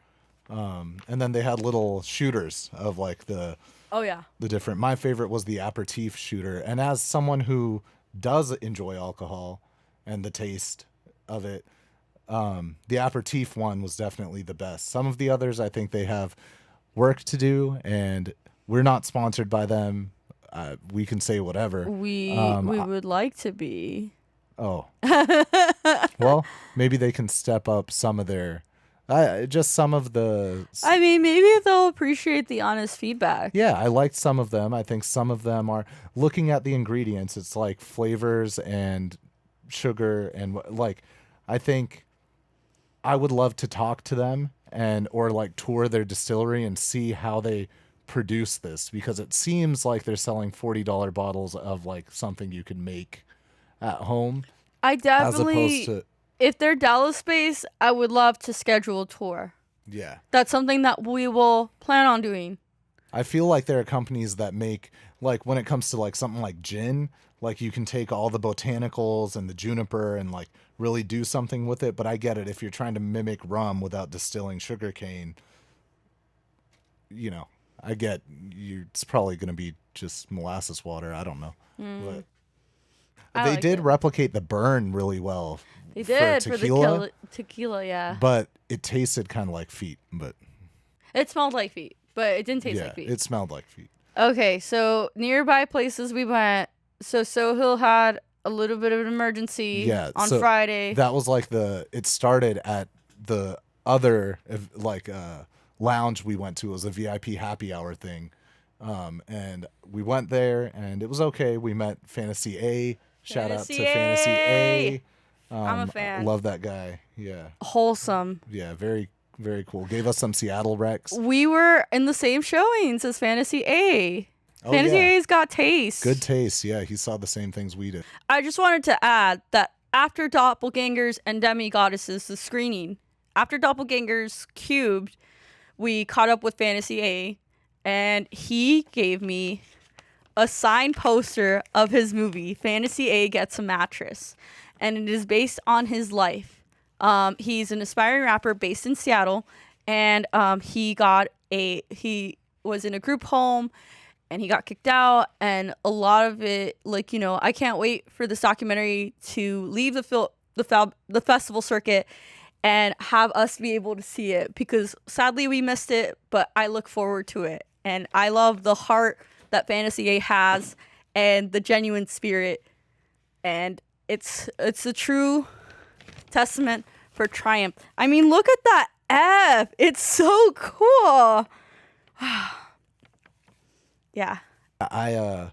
And then they had little shooters of like the Oh yeah. different. My favorite was the aperitif shooter, and as someone who does enjoy alcohol and the taste of it, the aperitif one was definitely the best. Some of the others, I think they have work to do, and we're not sponsored by them. We can say whatever. We would like to be. Oh, well, maybe they can step up some of their, just some of the. I mean, maybe they'll appreciate the honest feedback. Yeah, I liked some of them. I think some of them are looking at the ingredients. It's like flavors and sugar and like, I think I would love to talk to them or like tour their distillery and see how they produce this, because it seems like they're selling $40 bottles of like something you can make at home, I as definitely, opposed to if they're Dallas based, I would love to schedule a tour. yeah. That's something that we will plan on doing. I feel like there are companies that make, like, when it comes to like something like gin, like you can take all the botanicals and the juniper and like really do something with it. But I get it, if you're trying to mimic rum without distilling sugarcane, I get you. It's probably going to be just molasses water. I don't know. But I they like did it. replicate the burn really well. They did for tequila, the tequila, yeah. but it tasted kind of like feet. But It smelled like feet, but it didn't taste yeah, like feet. it smelled like feet. Okay, so nearby places we went. So Sohail had a little bit of an emergency on so Friday. That was like it started at the other lounge we went to. It was a VIP happy hour thing. And we went there and it was okay. We met Fantasy A. Shout out to Fantasy Fantasy A. I'm a fan. Love that guy. Yeah. Wholesome. Yeah. Very, very cool. Gave us some Seattle Rex. We were in the same showings as Fantasy A. Oh, Fantasy yeah. A's got taste. Good taste. Yeah. He saw the same things we did. I just wanted to add that after Doppelgangers and Demigoddesses, the screening, after Doppelgangers Cubed, we caught up with Fantasy A, and he gave me a signed poster of his movie, Fantasy A Gets a Mattress, and it is based on his life. He's an aspiring rapper based in Seattle, and he was in a group home, and he got kicked out, and a lot of it, I can't wait for this documentary to leave the festival circuit and have us be able to see it, because sadly we missed it, but I look forward to it. And I love the heart that Fantasy A has and the genuine spirit. And it's a true testament for Triumph. I mean, look at that F. It's so cool. Yeah. I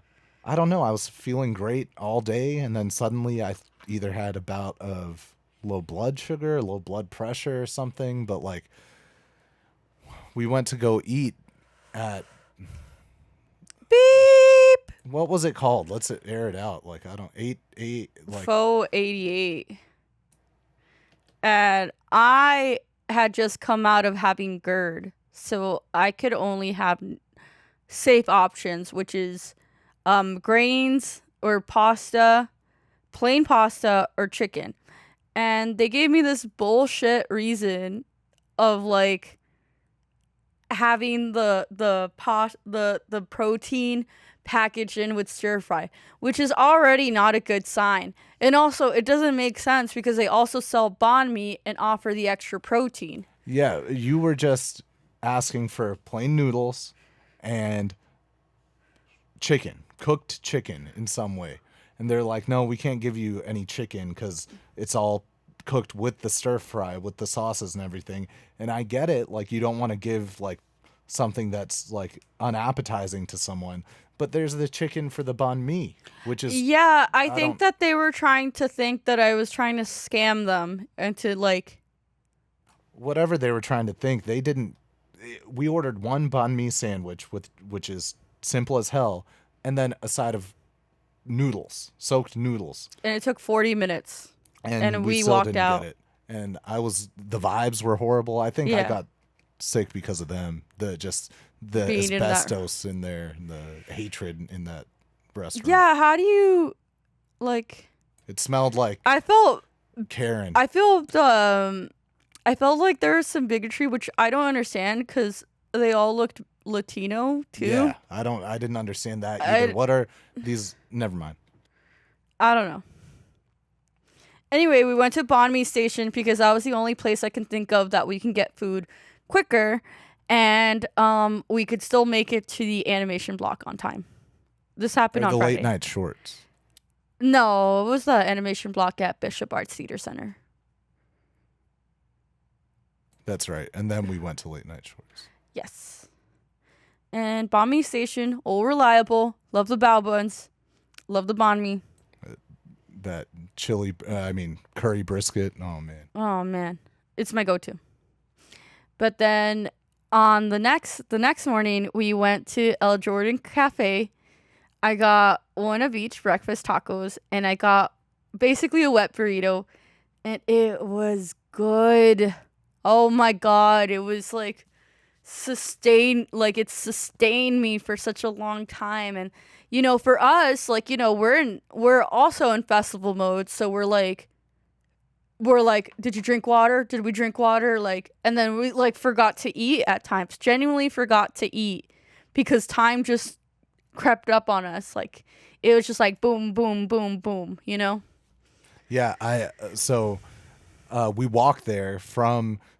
don't know. I was feeling great all day, and then suddenly I either had a bout of low blood sugar, low blood pressure or something, but like we went to go eat at Beep. what was it called? Let's air it out. Like I don't eight like Faux 88. And I had just come out of having GERD, so I could only have safe options, which is grains or pasta, plain pasta or chicken. And they gave me this bullshit reason of like having the protein packaged in with stir fry, which is already not a good sign. And also, it doesn't make sense because they also sell banh mi and offer the extra protein. Yeah, you were just asking for plain noodles and chicken, cooked chicken in some way. And they're like, no, we can't give you any chicken because it's all cooked with the stir fry, with the sauces and everything. And I get it. Like, you don't want to give like something that's like unappetizing to someone. But there's the chicken for the banh mi, which is... Yeah, I think that they were trying to think that I was trying to scam them and to like... Whatever they were trying to think, they didn't... We ordered one banh mi sandwich, which is simple as hell, and then a side of noodles, soaked noodles. And it took 40 minutes. And we still walked didn't out. get it. And the vibes were horrible. I think I Yeah. got sick because of them. The Being in that- asbestos in there, and the hatred in that restaurant. Yeah, how do you like... It smelled like I felt Karen. I felt like there was some bigotry, which I don't understand because they all looked Latino too. Yeah, I didn't understand that either. What are these? Never mind. I don't know. Anyway, we went to Banh Mi Station because that was the only place I can think of that we can get food quicker, and we could still make it to the animation block on time. This happened Or on the Friday. late night shorts. No, it was the animation block at Bishop Arts Theater Center. That's right. And then we went to late night shorts. Yes. And Banh Mi Station, all reliable. Love the bao buns. Love the banh mi. That curry brisket. Oh man. Oh man, it's my go-to. But then on the next morning, we went to El Jordan Cafe. I got one of each breakfast tacos, and I got basically a wet burrito, and it was good. Oh my god, it was like it sustained me for such a long time. And you know, for us, like, you know, we're also in festival mode, so we're like, did you drink water? Did we drink water? Like, and then we like forgot to eat at times. Genuinely forgot to eat because time just crept up on us. Like, it was just like boom, boom, boom, boom, you know? Yeah, we walked there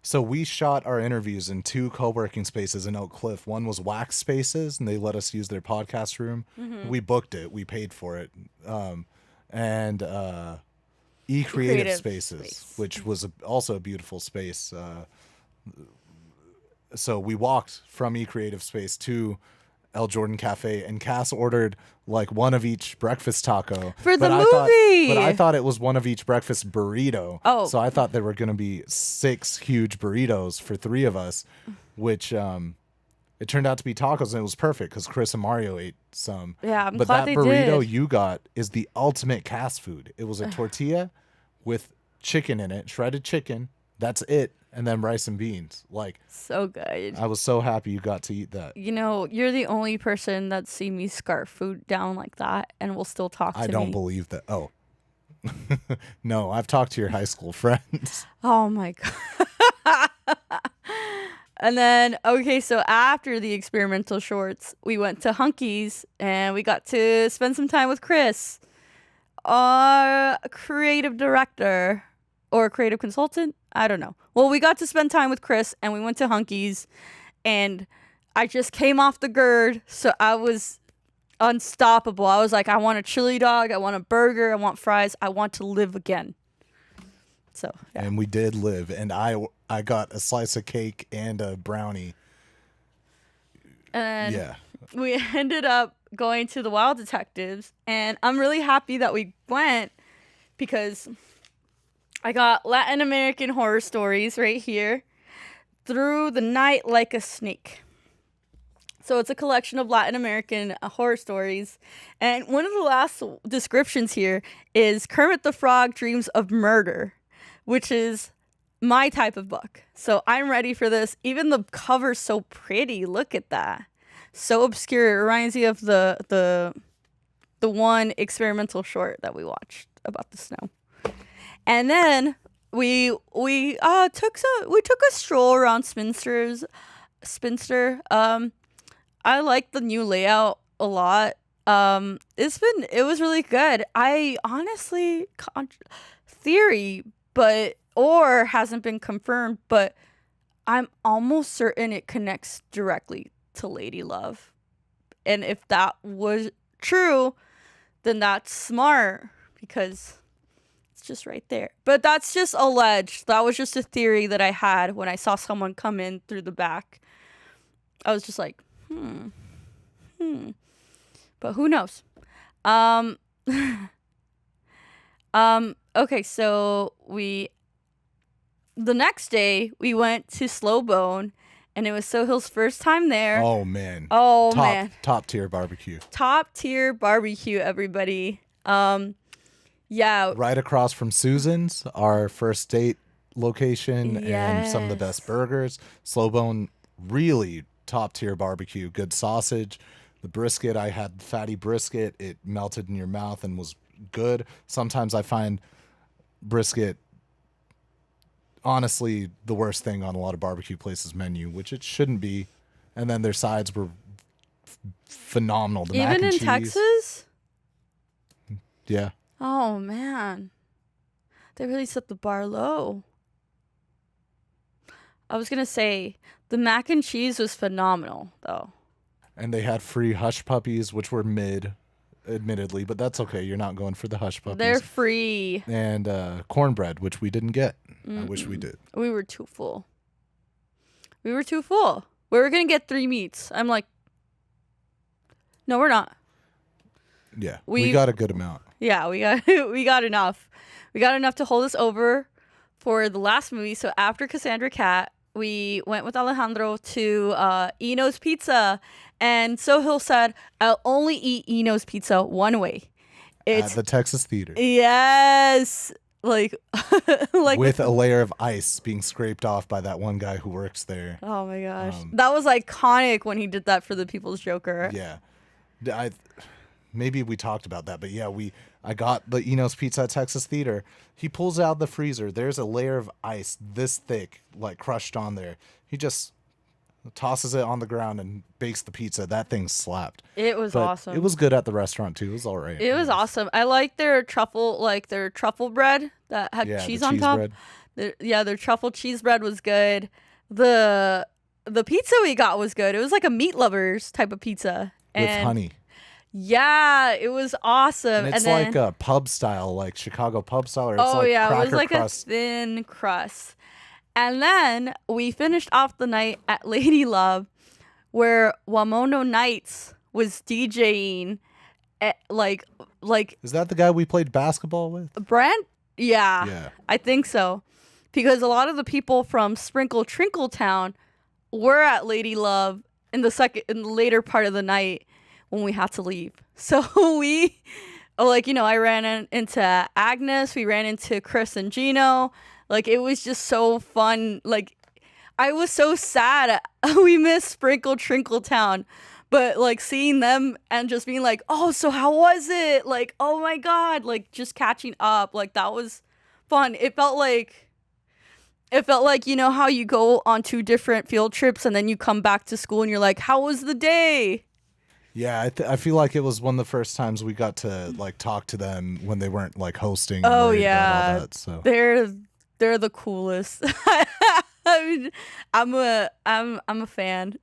so we shot our interviews in 2 co-working spaces in Oak Cliff. One was Wax Spaces, and they let us use their podcast room. Mm-hmm. We booked it. We paid for it. And E-Creative Spaces, which was also a beautiful space. So we walked from E-Creative Space to El Jordan Cafe, and Cass ordered like one of each breakfast taco For the movie. movie! But I thought it was one of each breakfast burrito. Oh. So I thought there were going to be 6 huge burritos for 3 of us, which it turned out to be tacos, and it was perfect because Chris and Mario ate some. Yeah, I'm but glad that they burrito did. you got is the ultimate Cass food. It was a tortilla with chicken in it, shredded chicken. That's it. And then rice and beans. Like, So good. I was so happy you got to eat that. You know, you're the only person that's seen me scarf food down like that and will still talk to me. I don't believe that. Oh. No, I've talked to your high school friends. Oh my god. And then, okay, so after the experimental shorts, we went to Hunky's and we got to spend some time with Chris, our creative director or creative consultant. I don't know. Well, we got to spend time with Chris, and we went to Hunky's, and I just came off the GERD, so I was unstoppable. I was like, I want a chili dog, I want a burger, I want fries, I want to live again. So, yeah. And we did live. And I got a slice of cake and a brownie. And Yeah. we ended up going to the Wild Detectives, and I'm really happy that we went because I got Latin American Horror Stories right here. Through the Night Like a Snake. So it's a collection of Latin American horror stories. And one of the last descriptions here is Kermit the Frog Dreams of Murder, which is my type of book. So I'm ready for this. Even the cover's so pretty. Look at that. So obscure. It reminds me of the one experimental short that we watched about the snow. And then we took a stroll around Spinsters. Spinster. I like the new layout a lot. It was really good. I honestly theory, but or hasn't been confirmed, but I'm almost certain it connects directly to Lady Love. And if that was true, then that's smart because it's just right there. But that's just alleged. That was just a theory that I had when I saw someone come in through the back. I was just like, But who knows? Okay, so the next day we went to Slowbone, and it was Sohil's first time there. Oh man. Top tier barbecue. Top tier barbecue, everybody. Yeah. Right across from Susan's, our first date location, and some of the best burgers. Slowbone, really top tier barbecue. Good sausage. The brisket, I had fatty brisket. It melted in your mouth and was good. Sometimes I find brisket honestly the worst thing on a lot of barbecue places' menu, which it shouldn't be. And then their sides were phenomenal. The mac Even and in cheese. Texas? Yeah. Oh man. They really set the bar low. I was gonna say the mac and cheese was phenomenal though. And they had free hush puppies, which were mid, admittedly, but that's okay. You're not going for the hush puppies. They're free. And cornbread, which we didn't get. I wish we did. We were too full. We were gonna get 3 meats. I'm like, no, we're not. Yeah, we got a good amount. Yeah, we got enough. We got enough to hold us over for the last movie. So after Cassandra Cat, we went with Alejandro to Eno's Pizza, and Sohil said, "I'll only eat Eno's Pizza one way." It's at the Texas Theater. Yes, like with a layer of ice being scraped off by that one guy who works there. Oh my gosh, that was iconic when he did that for the People's Joker. Yeah, maybe we talked about that, but yeah, I got the Eno's Pizza at Texas Theater. He pulls out the freezer. There's a layer of ice this thick, like crushed on there. He just tosses it on the ground and bakes the pizza. That thing slapped. It was awesome. It was good at the restaurant too. It was all right. It was awesome. I like their truffle bread that had cheese on top. Their truffle cheese bread was good. The pizza we got was good. It was like a meat lovers type of pizza. With honey. Yeah, it was awesome. And it's like a pub style, like Chicago pub style. Or it's it was like crust. A thin crust. And then we finished off the night at Lady Love, where Wamono Nights was DJing. Like. Is that the guy we played basketball with? Brent? Yeah. I think so, because a lot of the people from Sprinkle Trinkle Town were at Lady Love in the later part of the night when we had to leave. So I ran into Agnes, we ran into Chris and Gino. Like, it was just so fun. Like, I was so sad we missed Sprinkle Trinkle Town, but like seeing them and just being like, oh, so how was it? Like, oh my God, like just catching up. Like, that was fun. It felt like, you know how you go on 2 different field trips and then you come back to school and you're like, how was the day? Yeah, I feel like it was one of the first times we got to like talk to them when they weren't like hosting. Oh yeah, all that, so they're the coolest. I mean, I'm a fan.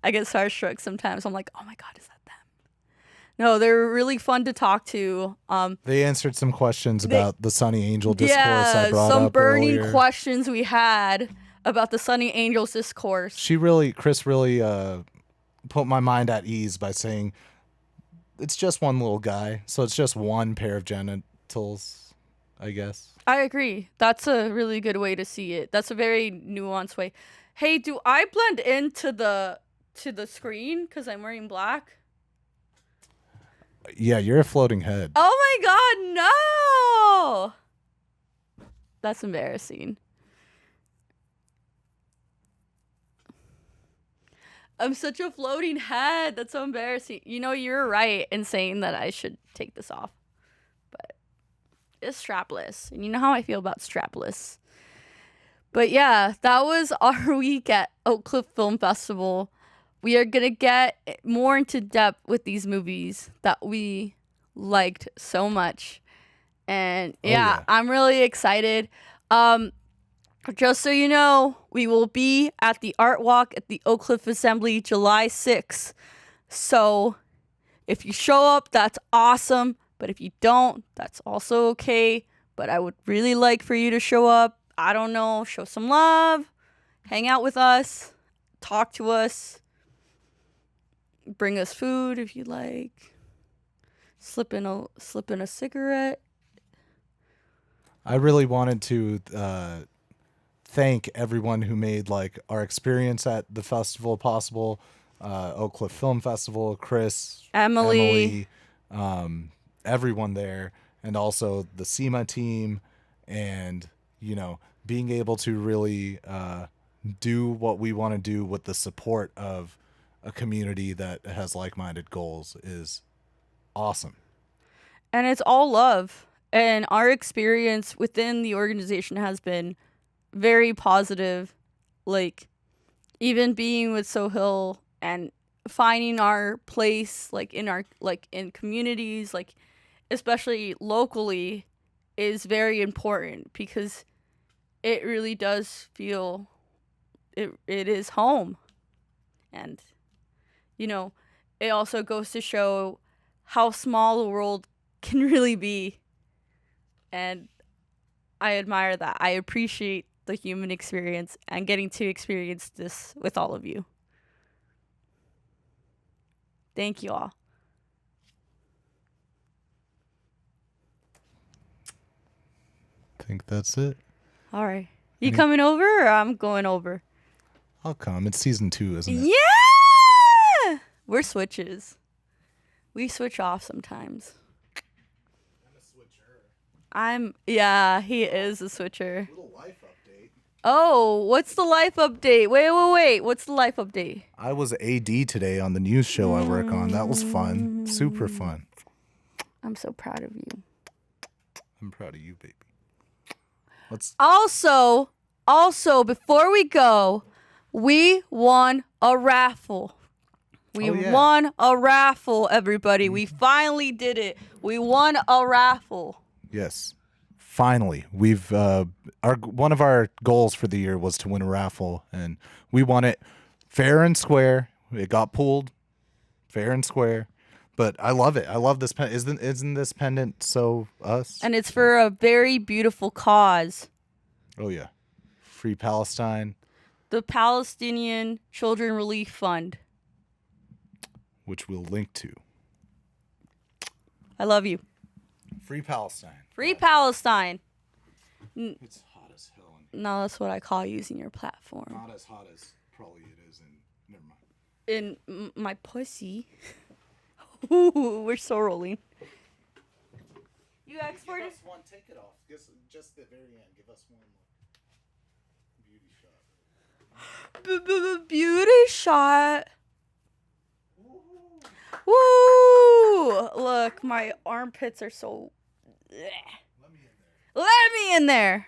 I get starstruck sometimes. I'm like, oh my God, is that them? No, they're really fun to talk to. They answered some questions about the Sunny Angel discourse I brought up some burning earlier. questions we had about the Sunny Angels discourse. Chris really put my mind at ease by saying it's just one little guy, so it's just one pair of genitals, I guess. I agree. That's a really good way to see it. That's a very nuanced way. Hey, do I blend into the screen because I'm wearing black? Yeah, you're a floating head. Oh my God, no! That's embarrassing. I'm such a floating head. That's so embarrassing. You know, you're right in saying that I should take this off. But it's strapless. And you know how I feel about strapless. But yeah, that was our week at Oak Cliff Film Festival. We are going to get more into depth with these movies that we liked so much. And yeah, I'm really excited. Just so you know, we will be at the Art Walk at the Oak Cliff Assembly July 6th. So if you show up, that's awesome. But if you don't, that's also okay. But I would really like for you to show up. I don't know, show some love, hang out with us, talk to us, bring us food if you like, slip in a cigarette. I really wanted to thank everyone who made like our experience at the festival possible. Oak Cliff Film Festival, Chris, Emily, everyone there, and also the SEMA team, and being able to really do what we want to do with the support of a community that has like-minded goals is awesome. And it's all love. And our experience within the organization has been very positive. Like, even being with Sohail and finding our place, like in communities, like especially locally, is very important because it really does feel it is home. And it also goes to show how small the world can really be. And I admire that. I appreciate the human experience and getting to experience this with all of you. Thank you all. I think that's it. All right. You coming over or I'm going over? I'll come. It's season 2, isn't it? Yeah! We're switches. We switch off sometimes. Yeah, he is a switcher. Little life update. Oh, what's the life update? Wait. What's the life update? I was AD today on the news show I work on. That was fun. Super fun. I'm so proud of you. I'm proud of you, baby. Also, before we go, we won a raffle. We won a raffle, everybody. We finally did it. We won a raffle. Yes. Finally. We've one of our goals for the year was to win a raffle, and we won it fair and square. It got pulled fair and square. But I love it. I love this pendant. Isn't this pendant so us? And it's for a very beautiful cause. Oh yeah. Free Palestine. The Palestinian Children Relief Fund. Which we'll link to. I love you. Free Palestine. Free Palestine. It's hot as hell. No, that's what I call using your platform. Not as hot as probably it is in. Never mind. In my pussy. Ooh, we're so rolling. You exported? Give us one. Take it off. Just the very end. Give us one beauty shot. Beauty shot. Woo! Look, my armpits are so. Let me in there.